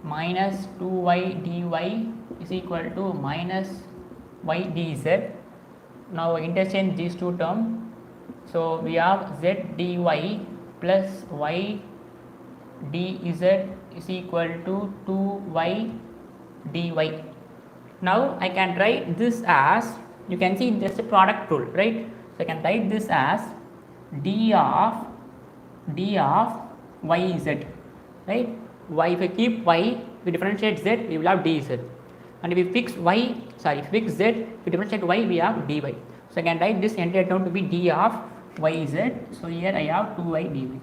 Speaker 1: minus 2y dy is equal to minus y dz. Now interchange these two terms. So we have z dy plus y dz is equal to 2y dy. Now I can write this as, you can see just a product rule, right? So I can write this as d of yz, right? Y, if I keep y, we differentiate z, we will have dz, and if we fix fix z, we differentiate y, we have dy. So I can write this entire term to be d of yz. So here I have 2y dy.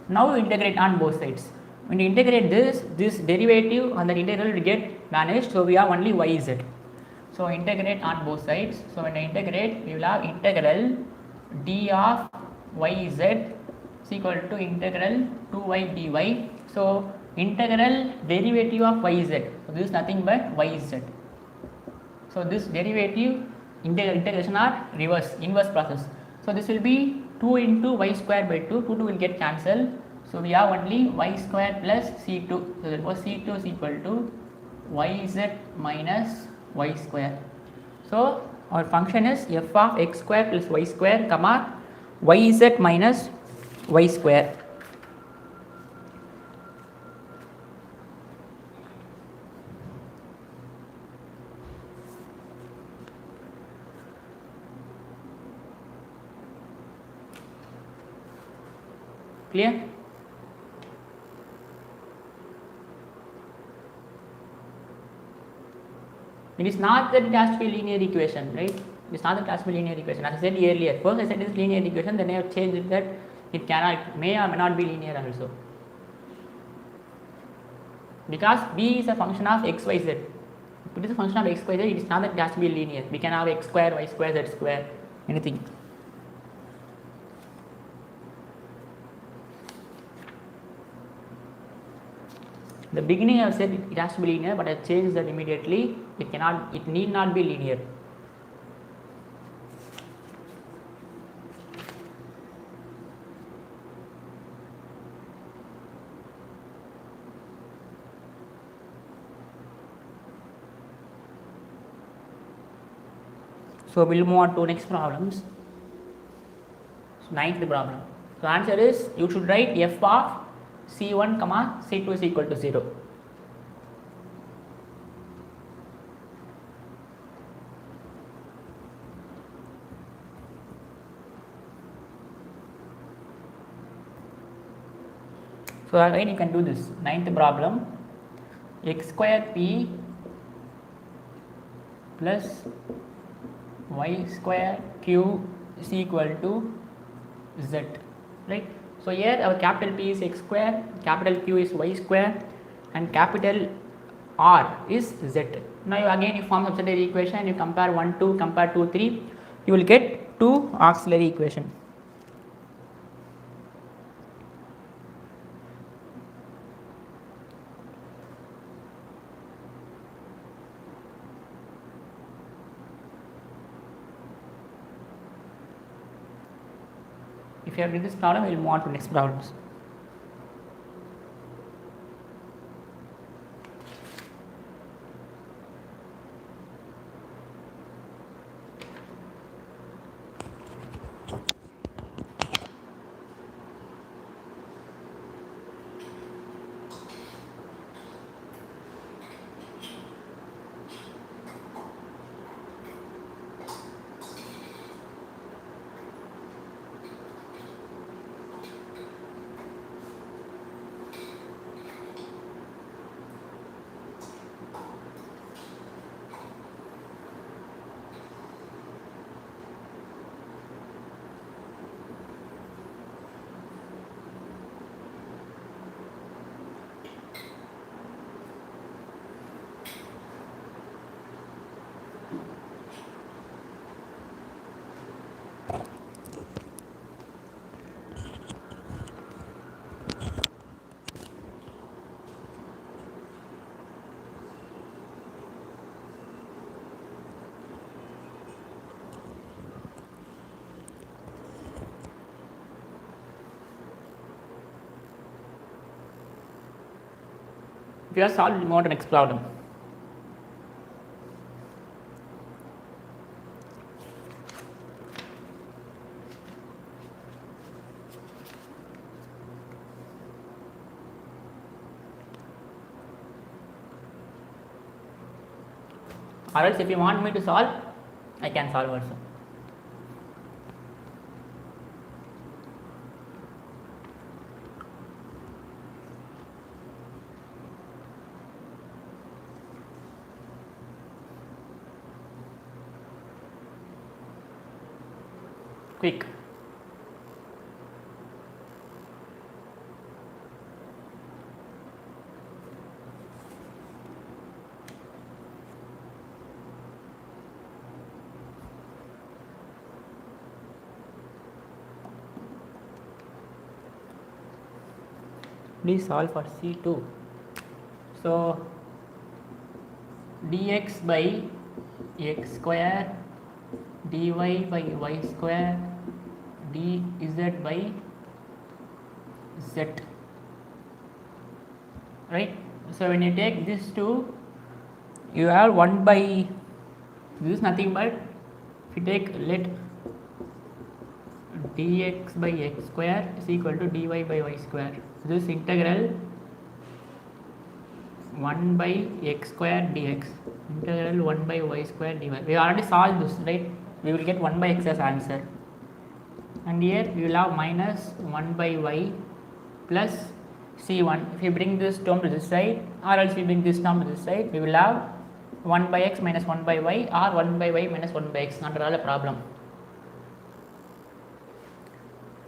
Speaker 1: Now we integrate on both sides. When you integrate this derivative and the integral will get vanished, so we have only yz. So integrate on both sides. So when I integrate, we will have integral d of yz is equal to integral 2y dy. So integral derivative of yz, so this is nothing but yz. So this derivative integration are inverse process. So this will be 2 into y square by 2, 2 will get cancelled. So we have only y square plus c2. So therefore c2 is equal to yz minus y square. So our function is f of x square plus y square comma yz minus y square. Clear? It is not that it has to be linear equation, right? It is not that it has to be linear equation. As I said earlier, first I said it is linear equation, then I have changed it that it may or may not be linear also. Because b is a function of x, y, z. If it is a function of x, y, z, it is not that it has to be linear. We can have x square, y square, z square, anything. The beginning I have said it has to be linear, but I changed that immediately. It need not be linear. So we'll move on to next problems. So ninth problem. So answer is, you should write f of c1 comma c2 is equal to 0. So again you can do this. Ninth problem, x square p plus y square q is equal to z, right? So here our capital P is x square, capital Q is y square, and capital R is z. Now you again you form subsidiary equation, you compare 1 2, compare 2 3, you will get 2 auxiliary equation. If you have did this problem, we will move on to next problems. If you have solved, we will move on to next problem. Or else if you want me to solve, I can solve also. Quick. Please solve for C2. So dx by x square, dy by y square, dz by z, right? So when you take this two, you have 1 by, this is nothing but, if you take let dx by x square is equal to dy by y square. This integral 1 by x square dx, integral 1 by y square dy. We already solved this, right? We will get 1 by x as answer, and here we will have minus 1 by y plus c1. If you bring this term to this side, or else we bring this term to this side, we will have 1 by x minus 1 by y, or 1 by y minus 1 by x. Not at all a problem.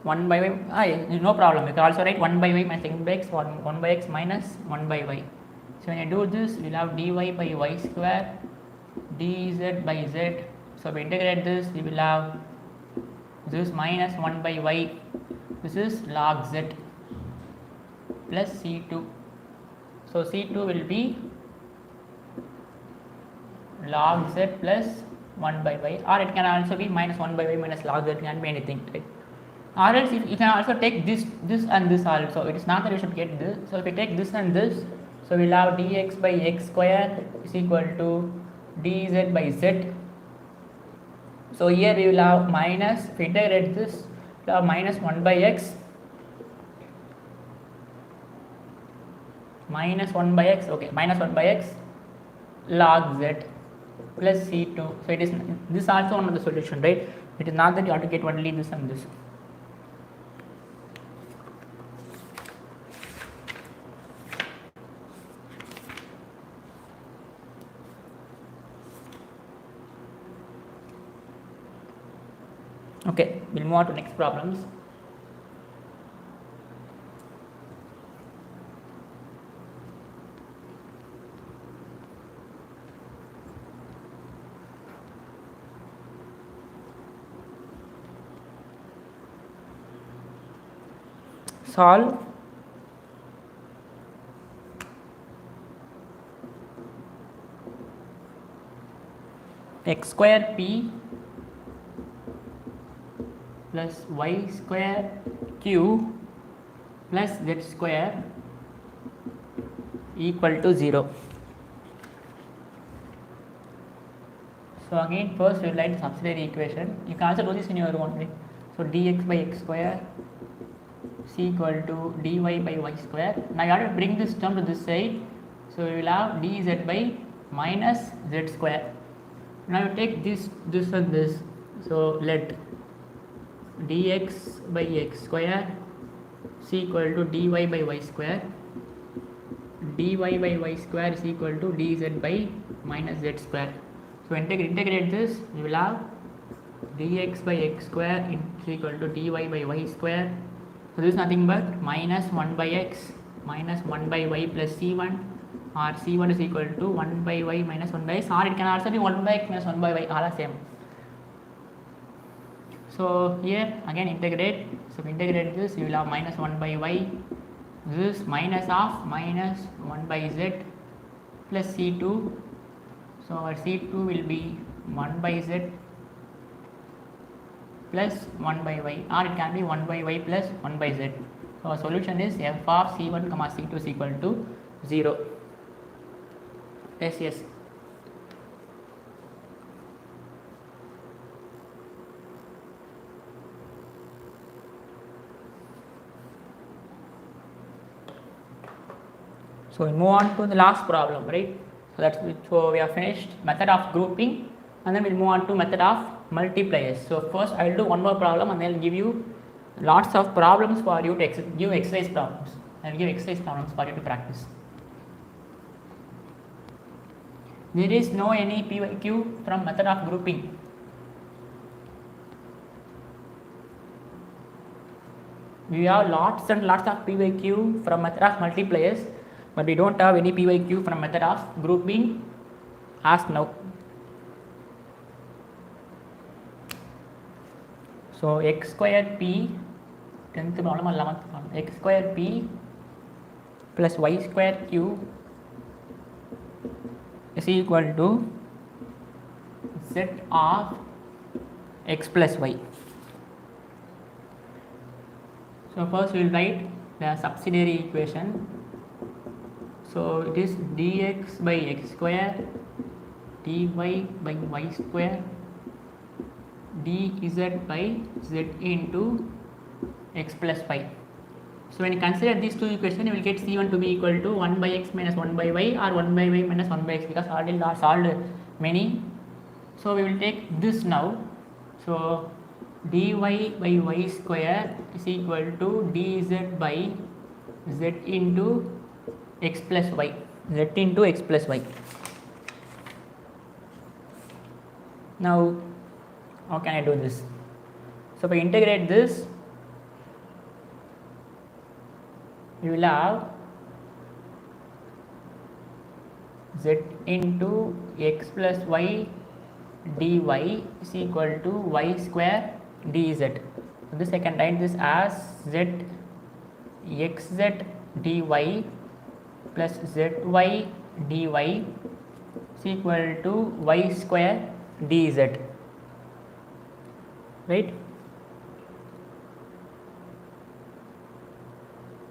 Speaker 1: 1 by y, no problem. You can also write 1 by y minus 1 by x, or 1 by x minus 1 by y. So when you do this, we will have dy by y square, dz by z. So if we integrate this, we will have this minus 1 by y, this is log z plus c2. So c2 will be log z plus 1 by y, or it can also be minus 1 by y minus log z. It can be anything, right? Or else you can also take this and this also. It is not that you should get this. So if you take this and this, so we will have dx by x square is equal to dz by z. So here we will have minus, if we integrate this, we will have minus 1 by x, minus 1 by x, okay, minus 1 by x log z plus c2. So it is, this is also one of the solution, right? It is not that you have to get only this and this. Okay, we'll move on to next problems. Solve x square p plus y square q plus z square equal to 0. So again, first we will write the subsidiary equation. You can also do this in your own way. So dx by x square is equal to dy by y square. Now you have to bring this term to this side. So we will have dz by minus z square. Now you take this and this. So let dx by x square is equal to dy by y square. Dy by y square is equal to dz by minus z square. So integrate this, you will have dx by x square is equal to dy by y square. So this is nothing but minus 1 by x minus 1 by y plus c1, or c1 is equal to 1 by y minus 1 by x, or it can also be 1 by x minus 1 by y, all are same. So here again integrate. So integrate this, you will have minus 1 by y. This is minus of minus 1 by z plus c2. So our c2 will be 1 by z plus 1 by y, or it can be 1 by y plus 1 by z. So our solution is f of c1 comma c2 is equal to 0. Yes. So we move on to the last problem, right? So we have finished method of grouping, and then we'll move on to method of multipliers. So first I will do one more problem, and then I'll give you lots of problems for you to give exercise problems. I will give exercise problems for you to practice. There is no any PYQ from method of grouping. We have lots and lots of PYQ from method of multipliers, but we don't have any PYQ from method of grouping as now. So x square p, 10th problem or 11th problem, x square p plus y square q is equal to z of x plus y. So first we will write the subsidiary equation. So it is dx by x square dy by y square dz by z into x plus y. So when you consider these two equations, you will get c1 to be equal to 1 by x minus 1 by y, or 1 by y minus 1 by x, because already solved many. So we will take this now. So dy by y square is equal to dz by z into x plus y, z into x plus y. Now how can I do this? So if I integrate this, you will have z into x plus y dy is equal to y square dz. So this I can write this as z xz dy plus zy dy is equal to y square dz, right?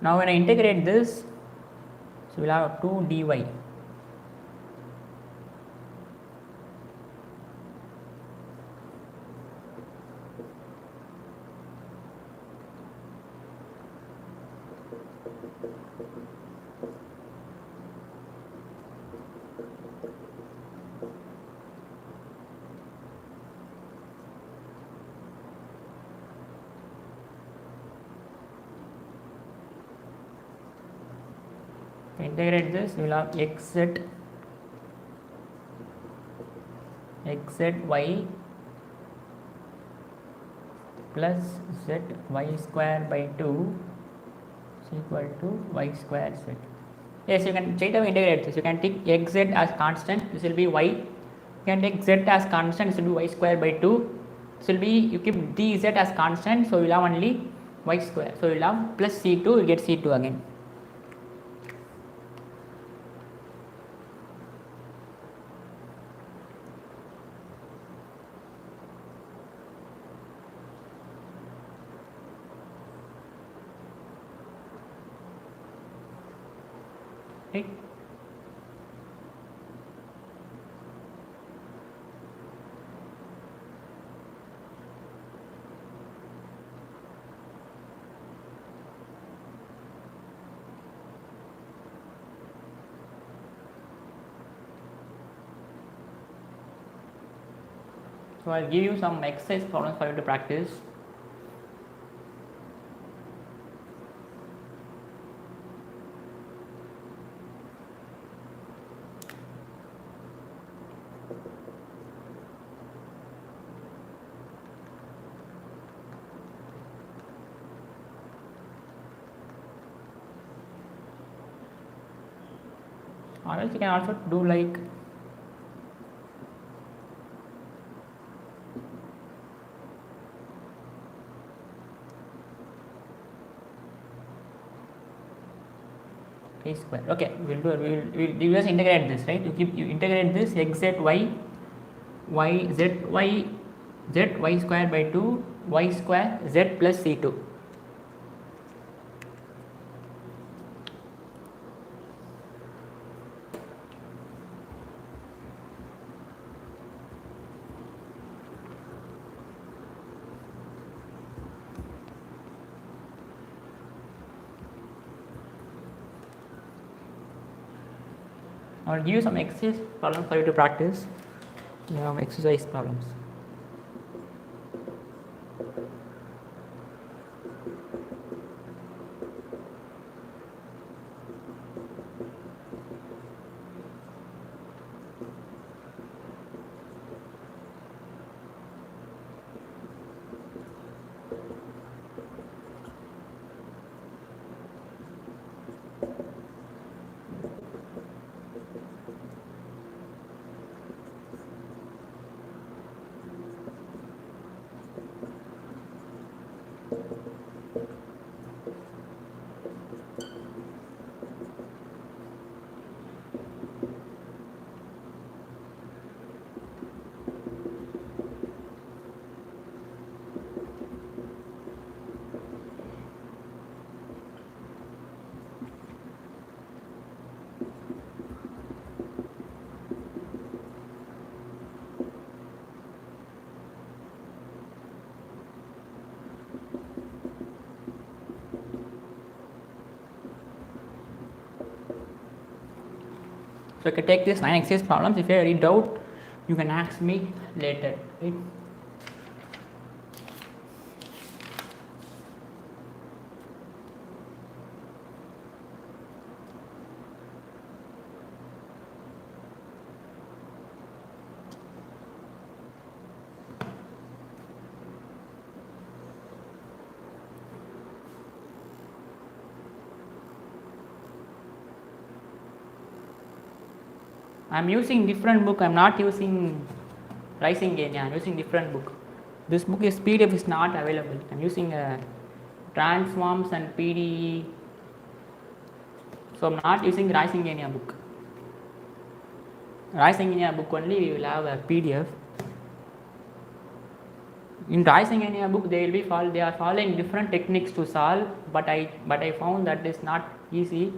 Speaker 1: Now when I integrate this, so we will have 2 dy. Integrate this, we will have xz y plus z y square by 2 is equal to y square z. Yes, you can straight away integrate this. You can take xz as constant, this will be y. You can take z as constant, this will be y square by 2. This will be, you keep dz as constant, so you will have only y square. So you will have plus c2, you get c2 again. Right? So I will give you some exercise problems for you to practice. Or else you can also do like a square. Okay, we'll just integrate this, right? You integrate this x z y y square by 2 y square z plus c2. I will give you some exercise problems for you to practice. You have exercise problems. So you can take these 9 exercise problems. If you have any doubt, you can ask me later. Right? I am using different book. I am not using Rising Area. I am using different book. This book is PDF is not available. I am using Transforms and PDE. So I am not using Rising Area book. Rising Area book only we will have a PDF. In Rising Area book they are following different techniques to solve, but I found that is not easy.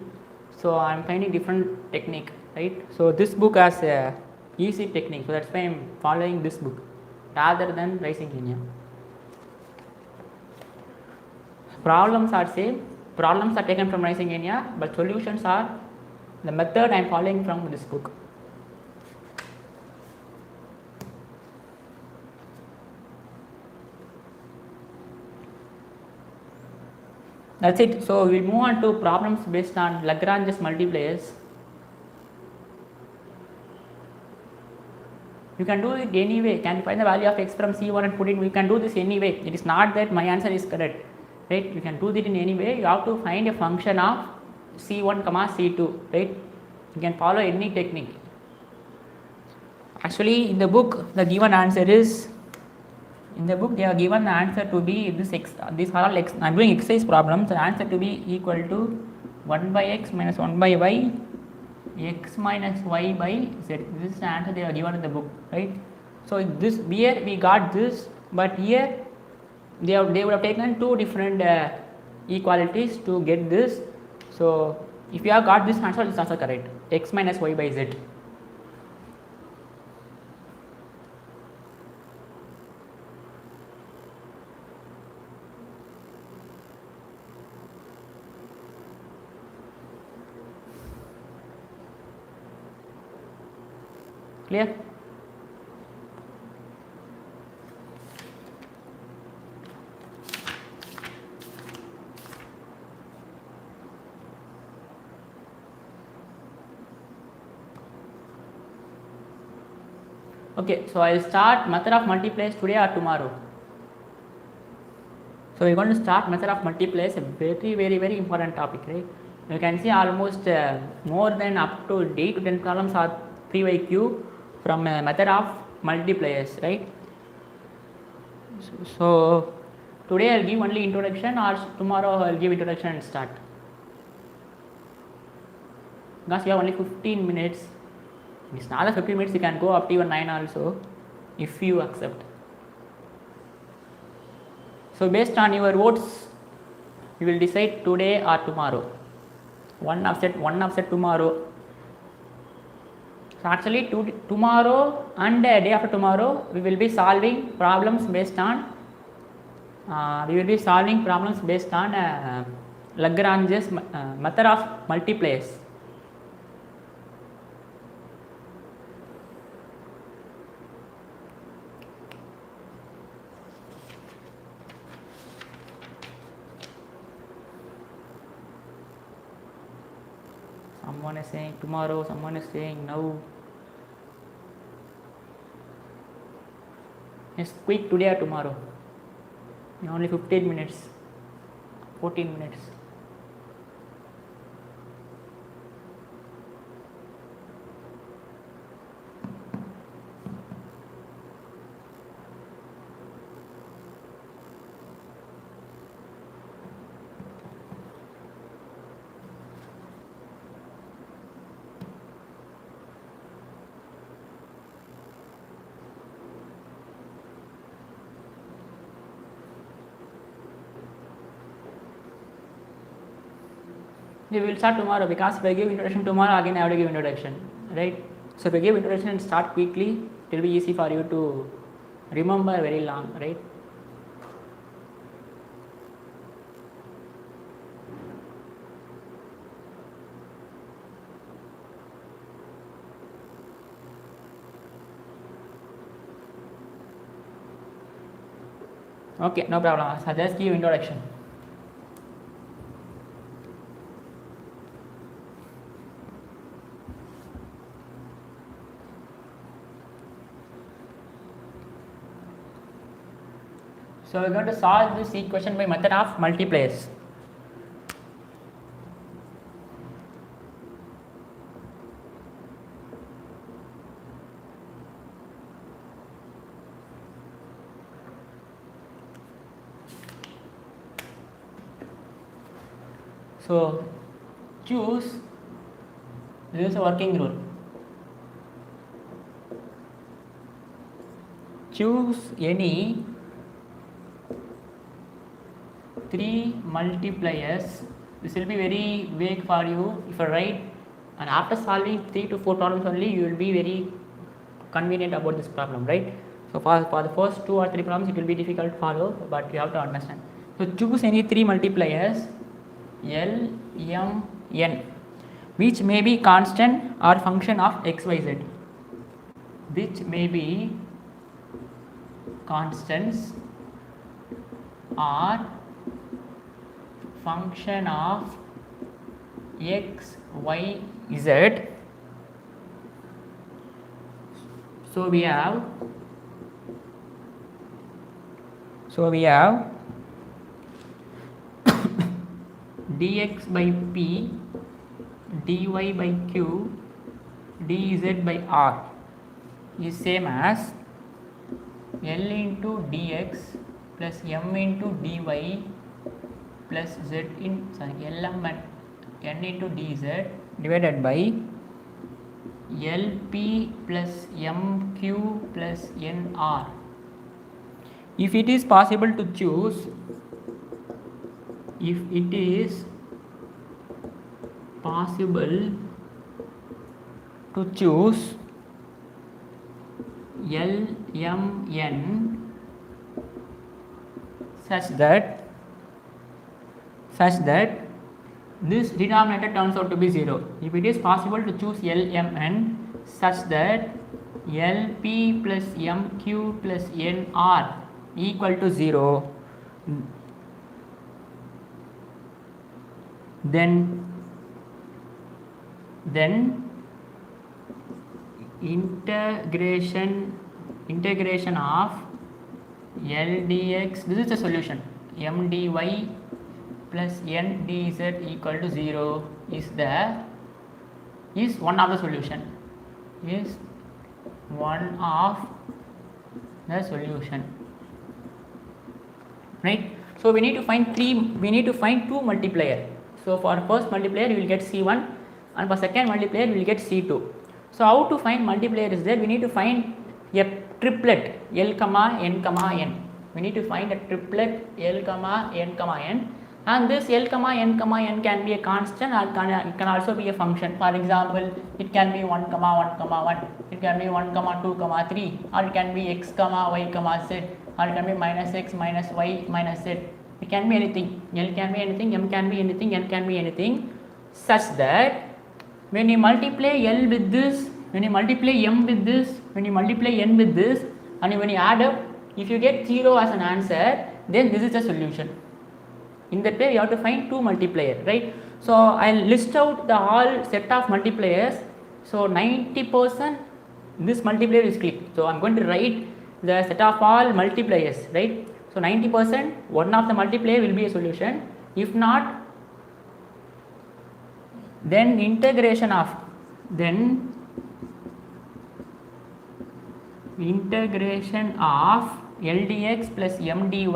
Speaker 1: So I am finding different technique. Right, so this book has a easy technique, so that's why I am following this book rather than Rising India. Problems are same, problems are taken from Rising India, but solutions are the method I am following from this book. That's it. So we move on to problems based on Lagrange's multipliers. You can do it anyway. Can you find the value of x from C1 and put it? You can do this anyway. It is not that my answer is correct, right? You can do it in any way. You have to find a function of C1 comma C2, right? You can follow any technique. Actually, in the book, the given answer is, in the book they are given the answer to be this x. These are all x. I am doing exercise problems. The answer to be equal to 1 by x minus 1 by y, x minus y by z. This is the answer they are given in the book, right? So this here we got this, but here they would have taken two different equalities to get this. So if you have got this answer, it's also correct. X minus y by z. Clear? Okay, so I will start method of multipliers today or tomorrow. So we are going to start method of multipliers, a very important topic, right? You can see almost more than up to 8 to 10 problems are 3 from method of multipliers, right? So today I will give only introduction, or tomorrow I will give introduction and start, because we have only 15 minutes. It's not the 15 minutes, you can go up to even 9 also if you accept. So based on your votes, you will decide today or tomorrow. One upset tomorrow. So actually tomorrow and day after tomorrow we will be solving problems based on Lagrange's method of multipliers. Someone is saying tomorrow, someone is saying now. Yes, quick, today or tomorrow. Only 15 minutes, 14 minutes. We will start tomorrow, because if I give introduction tomorrow, again I have to give introduction, right? So if I give introduction and start quickly, it will be easy for you to remember very long, right? Okay, no problem. So just give introduction. So we are going to solve this equation by method of multipliers. So choose, this is a working rule. Choose any 3 multipliers. This will be very vague for you if you write, and after solving 3 to 4 problems only, you will be very convenient about this problem, right? So for the first 2 or 3 problems, it will be difficult to follow, but you have to understand. So choose any 3 multipliers L, M, N, which may be constant or function of x, y, z. Which may be constants or function of x, y, z. So we have dx by p, dy by q, dz by r is same as L into dx plus m into dy plus z in Lm and n into dz divided by Lp plus mq plus nr. If it is possible to choose, Lmn such that this denominator turns out to be 0. If it is possible to choose Lmn such that Lp plus mq plus nr equal to 0, then integration of L dx, this is the solution, m dy plus n dz equal to 0 is one of the solution, right? So we need to find two multiplier. So for first multiplier you will get C1 and for second multiplier you will get C2. So how to find multiplier is there? We need to find a triplet L comma n comma n. We need to find a triplet L comma n comma n, and this L comma n can be a constant or it can also be a function. For example, it can be 1 comma 1 comma 1, it can be 1 comma 2 comma 3, or it can be x comma y comma z, or it can be minus x minus y minus z. It can be anything. L can be anything, m can be anything, n can be anything, such that when you multiply L with this, when you multiply m with this, when you multiply n with this, and when you add up, if you get 0 as an answer, then this is the solution. In that way you have to find two multiplier, right? So I will list out the all set of multipliers. So 90% this multiplier is clicked. So I am going to write the set of all multipliers, right? So 90% one of the multiplier will be a solution. If not, then integration of L dx plus m dy,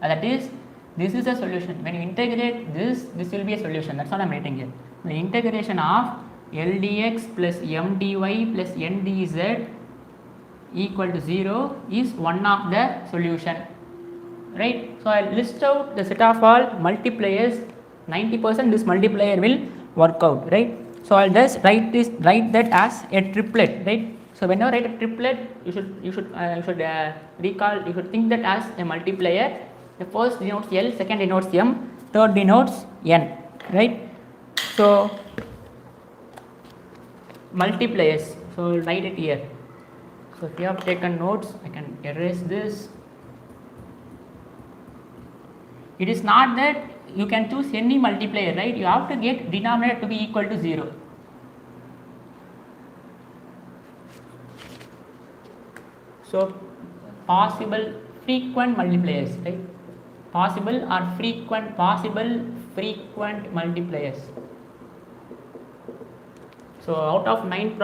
Speaker 1: that is, this is a solution. When you integrate this will be a solution. That's what I am writing here. The integration of L dx plus m dy plus n dz equal to 0 is one of the solution, right? So I list out the set of all multipliers. 90% this multiplier will work out, right? So I'll just write that as a triplet, right? So whenever I write a triplet, you should think that as a multiplier. The first denotes L, second denotes m, third denotes n, right? So multipliers. So I'll write it here. So if you have taken notes, I can erase this. It is not that you can choose any multiplier, right? You have to get denominator to be equal to 0. So possible frequent multipliers, right? Possible frequent multipliers. So out of 7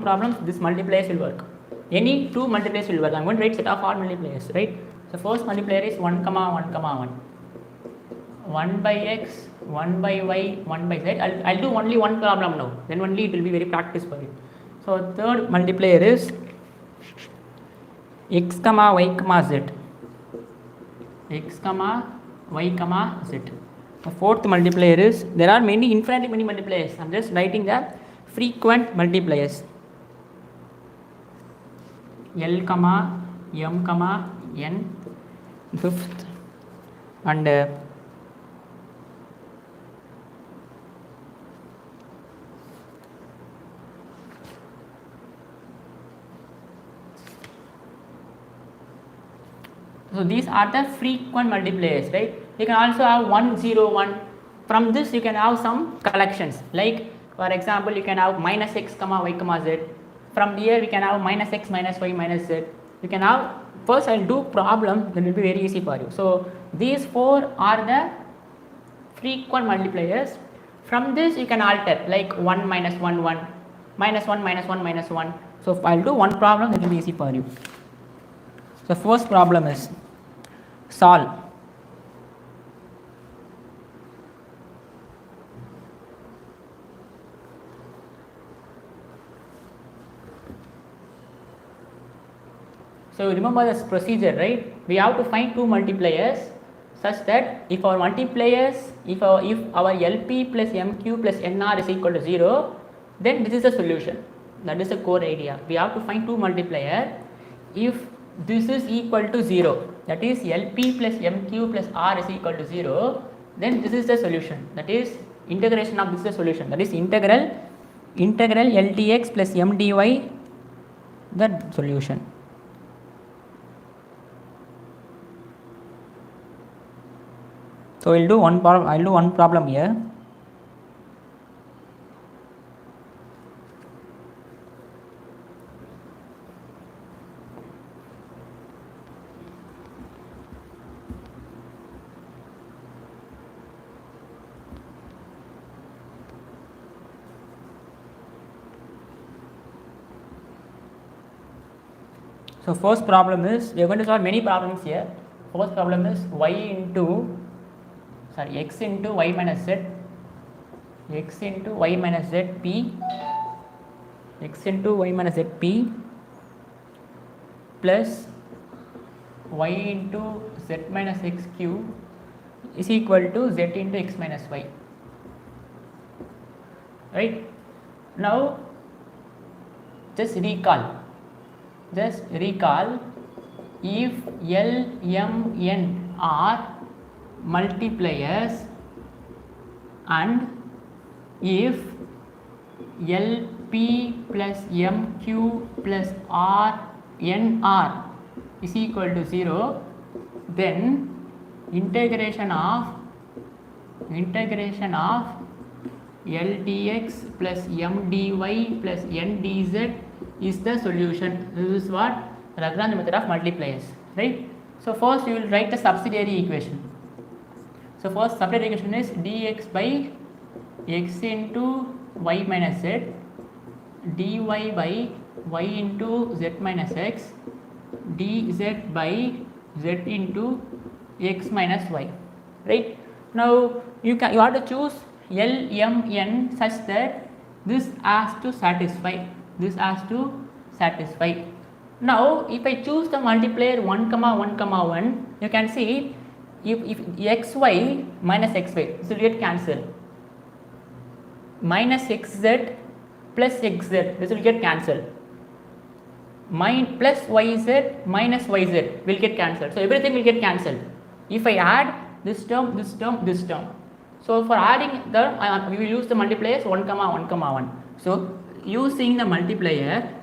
Speaker 1: problems, this multipliers will work. Any two multipliers will work. I am going to write set of all multipliers, right? So first multiplier is 1 comma 1 comma 1. 1 by x, 1 by y, 1 by z. I'll do only one problem now. Then only it will be very practice for you. So third multiplier is x comma y comma z. X comma y comma z. The fourth multiplier is, there are infinitely many multipliers. I am just writing the frequent multipliers. L comma m comma n, fifth, and so these are the frequent multipliers, right? You can also have 1, 0, 1. From this you can have some collections, like for example you can have minus x comma y comma z, from here we can have minus x minus y minus z. You can have, first I will do problem, then it will be very easy for you. So these 4 are the frequent multipliers. From this you can alter, like 1 minus 1 1, minus 1 minus 1 minus 1. So if I will do one problem, that will be easy for you. So first problem is solve. So remember this procedure, right? We have to find 2 multipliers such that if our multipliers, if our LP plus MQ plus NR is equal to 0, then this is the solution. That is the core idea. We have to find 2 multiplier. If this is equal to 0, that is LP plus MQ plus R is equal to 0, then this is the solution. That is integration of this is the solution. That is integral LTX plus MDY, the solution. So I'll do one problem here. So first problem is, we are going to solve many problems here. First problem is x into y minus z, x into y minus z p, x into y minus z p plus y into z minus x q is equal to z into x minus y. Right? Now just recall, if L, M, N are multipliers and if LP plus MQ plus R, NR is equal to 0, then integration of LDX plus MDY plus NDZ is the solution. This is what Lagrange method of multipliers, right? So first you will write the subsidiary equation. So first subsidiary equation is dx by x into y minus z, dy by y into z minus x, dz by z into x minus y, right? Now you have to choose L, M, N such that this has to satisfy. Now if I choose the multiplier 1 comma 1 comma 1, you can see if xy minus xy, this will get cancelled. Minus xz plus xz, this will get cancelled. Plus yz minus yz will get cancelled. So everything will get cancelled. If I add this term, this term, this term. So for adding we will use the multipliers 1 comma 1 comma 1. So using multiplier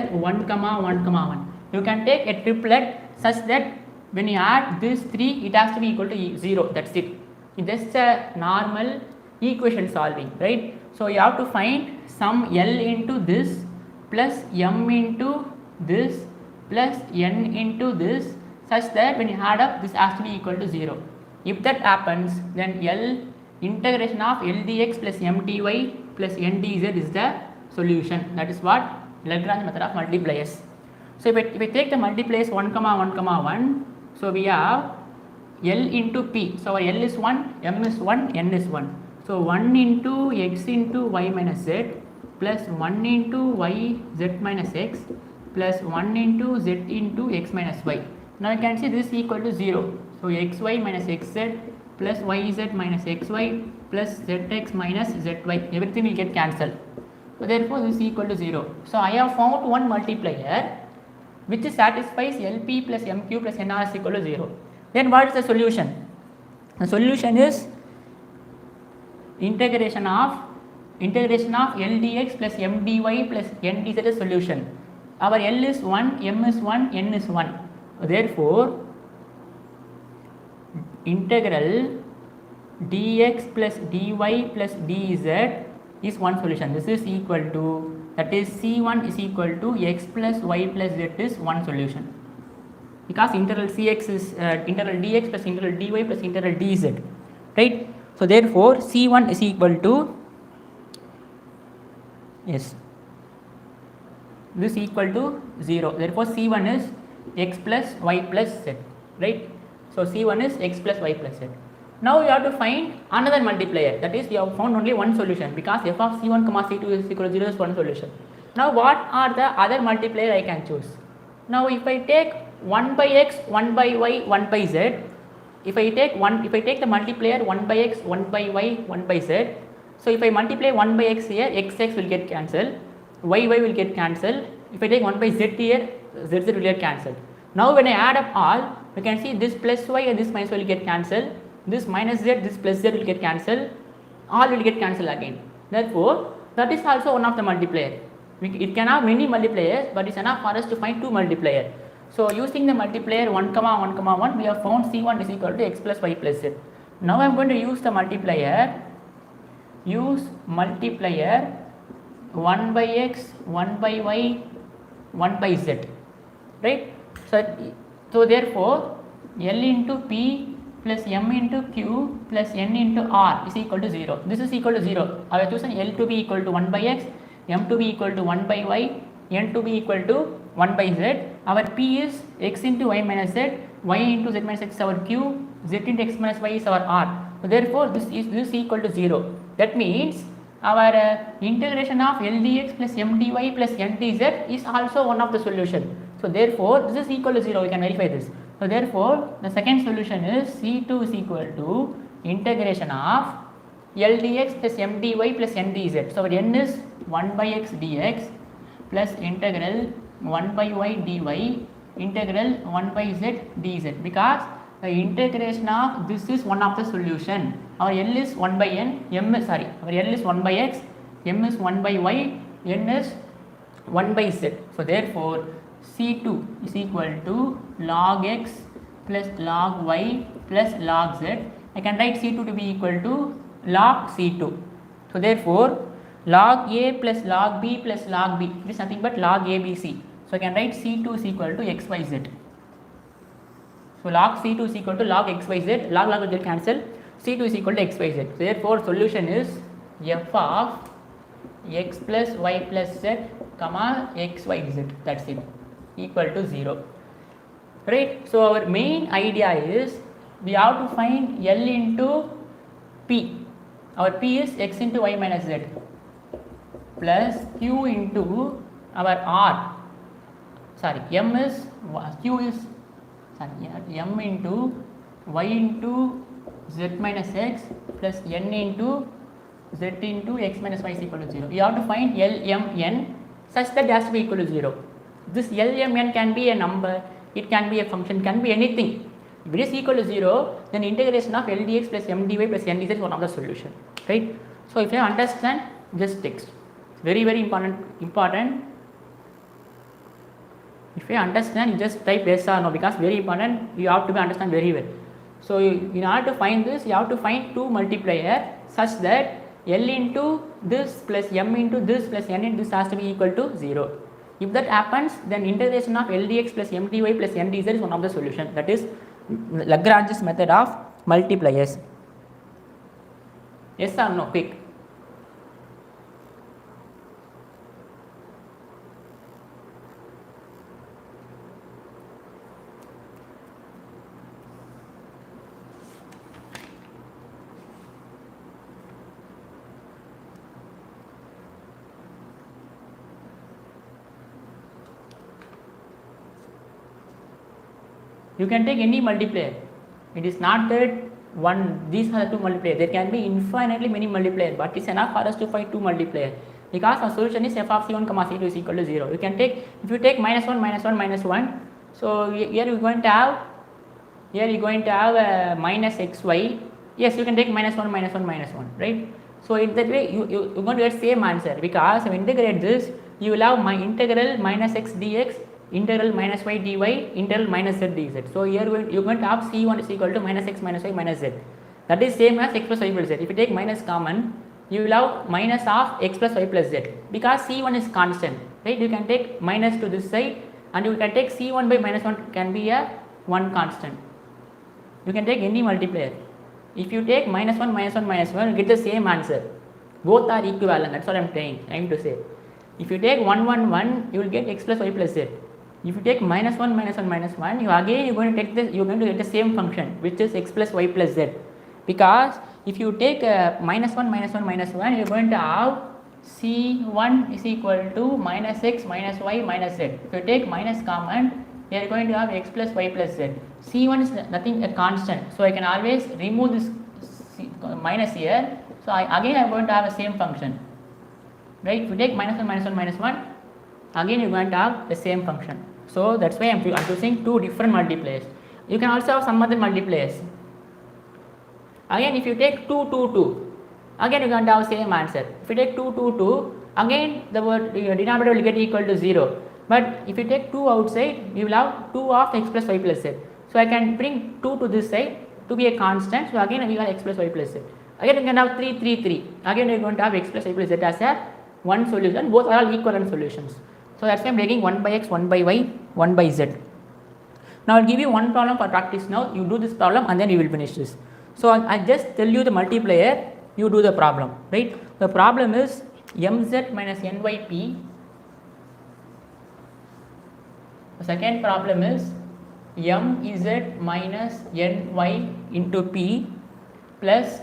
Speaker 1: 1 comma 1 comma 1, you can take a triplet such that when you add these 3, it has to be equal to 0. That's it. It's just a normal equation solving, right? So you have to find sum L into this plus M into this plus N into this such that when you add up, this has to be equal to 0. If that happens, then integration of LDX plus MDY plus NDZ is the solution. That is what Lagrange method of multipliers. So if we take the multipliers 1 comma 1 comma 1, so we have L into P. So our L is 1, M is 1, N is 1. So 1 into x into y minus z plus 1 into y z minus x plus 1 into z into x minus y. Now you can see this is equal to 0. So xy minus xz plus yz minus xy plus zx minus zy, everything will get cancelled. So therefore this is equal to 0. So I have found one multiplier which satisfies LP plus MQ plus NR is equal to 0. Then what is the solution? The solution is integration of LDX plus MDY plus NDZ is solution. Our L is 1, M is 1, N is 1. Therefore integral dx plus dy plus dz is one solution. This is equal to, that is C1 is equal to x plus y plus z is one solution, because integral Cx is integral dx plus integral dy plus integral dz, right? So therefore C1 is equal to, yes, this is equal to 0. Therefore C1 is x plus y plus z, right? So C1 is x plus y plus z. Now we have to find another multiplier, that is we have found only one solution, because f of C1 comma C2 is equal to 0 is one solution. Now what are the other multiplier I can choose? Now if I take 1 by x, 1 by y, 1 by z, if I take the multiplier 1 by x, 1 by y, 1 by z, so if I multiply 1 by x here, x will get cancelled, y will get cancelled. If I take 1 by z here, z will get cancelled. Now when I add up all, you can see this plus y and this minus y will get cancelled, this minus z, this plus z will get cancelled, all will get cancelled again. Therefore that is also one of the multiplier. It can have many multipliers, but it's enough for us to find two multiplier. So using the multiplier 1 comma 1 comma 1, we have found C1 is equal to x plus y plus z. Now I am going to use the multiplier, 1 by x, 1 by y, 1 by z, right? So therefore L into P plus M into Q plus N into R is equal to 0. This is equal to 0. I have chosen L to be equal to 1 by x, M to be equal to 1 by y, N to be equal to 1 by z. Our P is x into y minus z, y into z minus x is our Q, z into x minus y is our R. So therefore this is equal to 0. That means our integration of L dx plus M dy plus N dz is also one of the solution. So therefore this is equal to 0. We can verify this. So therefore the second solution is C2 is equal to integration of L dx plus M dy plus N dz. So our N is 1 by x dx plus integral 1 by y dy integral 1 by z dz, because the integration of this is one of the solution. Our L is 1 by n, our L is 1 by x, M is 1 by y, N is 1 by z. So therefore C2 is equal to log x plus log y plus log z. I can write C2 to be equal to log C2. So therefore log a plus log b plus log b, it is nothing but log abc. So I can write C2 is equal to xyz. So log C2 is equal to log xyz, log will get cancelled, C2 is equal to xyz. So therefore solution is f of x plus y plus z comma xyz, that's it, equal to 0, right? So our main idea is we have to find L into P. Our P is x into y minus z plus Q into our R, M is Q is M into y into z minus x plus n into z into x minus y is equal to 0. We have to find L, M, N such that it has to be equal to 0. This L, M, N can be a number, it can be a function, can be anything. If it is equal to 0, then integration of L dx plus M dy plus N dz is one of the solution, right? So if you understand this text, very important. If you understand, you just type yes or no, because very important, you have to be understand very well. So in order to find this, you have to find two multiplier such that L into this plus M into this plus N into this has to be equal to 0. If that happens, then integration of L dx plus M dy plus N dz is one of the solution. That is Lagrange's method of multipliers. Yes or no? Quick. You can take any multiplier. It is not that these are the two multipliers. There can be infinitely many multipliers, but it's enough for us to find two multipliers, because our solution is f of c1 comma c2 is equal to 0. You can take, if you take minus 1 minus 1 minus 1, so here you're going to have minus xy. Yes, you can take minus 1 minus 1 minus 1, right? So in that way you're going to get same answer, because if you integrate this, you will have my integral minus x dx, integral minus y dy, integral minus z dz. So here you're going to have c1 is equal to minus x minus y minus z. That is same as x plus y plus z. If you take minus common, you will have minus of x plus y plus z, because C1 is constant, right? You can take minus to this side, and you can take C1 by minus 1 can be a 1 constant. You can take any multiplier. If you take minus 1 minus 1 minus 1, you get the same answer. Both are equivalent. That's what I am trying to say. If you take 1 1 1, you will get x plus y plus z. If you take minus 1 minus 1 minus 1, you again going to get the same function, which is x plus y plus z. Because if you take minus 1 minus 1 minus 1, you are going to have C1 is equal to minus x minus y minus z. If you take minus common, you are going to have x plus y plus z. C1 is nothing, a constant, so I can always remove this minus here. So again I am going to have the same function, right? If you take minus 1 minus 1 minus 1, again you are going to have the same function. So that's why I am choosing two different multipliers. You can also have some other multipliers. Again, if you take 2 2 2, again you are going to have same answer. If you take 2 2 2, again the denominator will get equal to 0. But if you take 2 outside, you will have 2 of x plus y plus z. So I can bring 2 to this side to be a constant. So again we have x plus y plus z. Again you can have 3 3 3. Again you are going to have x plus y plus z as a one solution. Both are all equivalent solutions. So that's why I am taking 1 by x, 1 by y, 1 by z. Now I will give you one problem for practice now. You do this problem and then you will finish this. So I just tell you the multiplier, you do the problem, right? The problem is mz minus nyp. The second problem is mz minus ny into p plus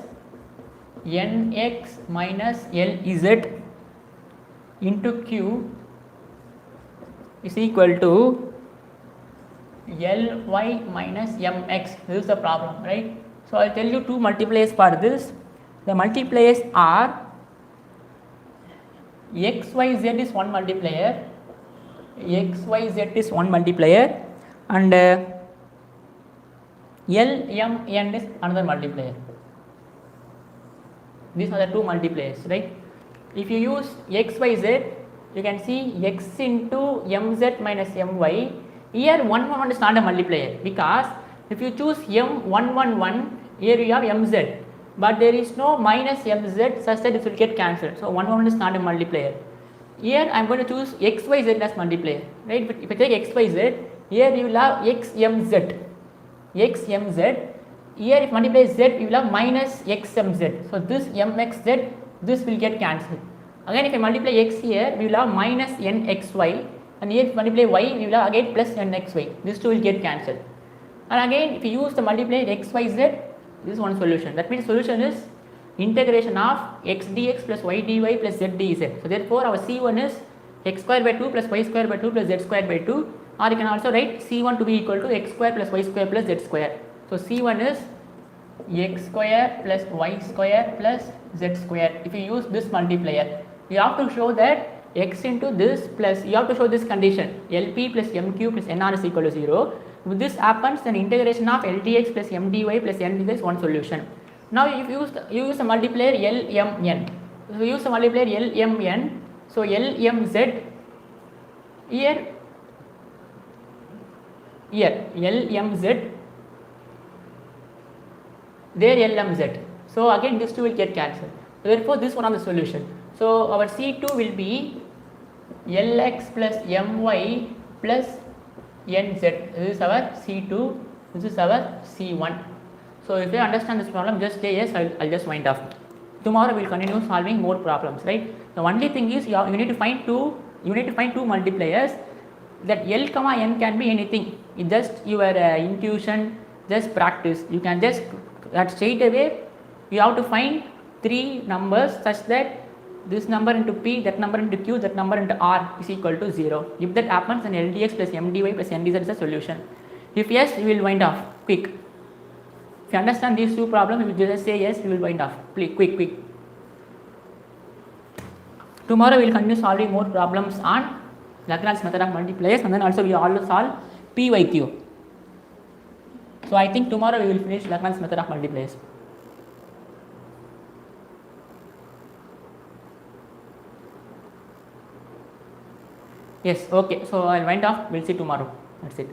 Speaker 1: nx minus lz into q is equal to ly minus mx. This is the problem, right? So I will tell you two multipliers for this. The multipliers are xyz is one multiplier, xyz is one multiplier, and lmn is another multiplier. These are the two multipliers, right? If you use xyz, you can see x into mz minus my. Here 1 1 1 is not a multiplier, because if you choose m111, here you have mz, but there is no minus mz such that this will get cancelled. So 1 1 is not a multiplier. Here I am going to choose xyz as multiplier, right? If I take xyz, here you will have xmz. Here if multiply z, you will have minus xmz. So this mxz, this will get cancelled. Again if I multiply x here, we will have minus nxy, and here if multiply y, we will have again plus nxy. These two will get cancelled. And again if you use the multiplier xyz, this is one solution. That means solution is integration of x dx plus y dy plus z dz. So therefore our C1 is x square by 2 plus y square by 2 plus z square by 2, or you can also write C1 to be equal to x square plus y square plus z square. So C1 is x square plus y square plus z square. If you use this multiplier, you have to show that x into this plus, you have to show this condition, LP plus MQ plus NR is equal to 0. If this happens, then integration of LDX plus MDY plus NDZ is one solution. Now if you use the multiplier LMN. So we use the multiplier LMN. So LMZ here LMZ, there LMZ. So again these two will get cancelled. Therefore this one of the solution. So our C2 will be Lx plus My plus Nz. This is our C2, this is our C1. So if you understand this problem, just say yes, I'll just wind off. Tomorrow we will continue solving more problems, right? The only thing is you need to find two multipliers. That L comma N can be anything. It's just your intuition, just practice. You can just that straight away you have to find three numbers such that this number into P, that number into Q, that number into R is equal to 0. If that happens, then LDX plus MDY plus NDZ is the solution. If yes, you will wind off quick. If you understand these two problems, you will just say yes, you will wind off quick. Tomorrow we will continue solving more problems on Lagrange method of multipliers, and then also we will solve P by Q. So I think tomorrow we will finish Lagrange method of multipliers. Yes, okay. So I'll wind off. We'll see tomorrow. That's it.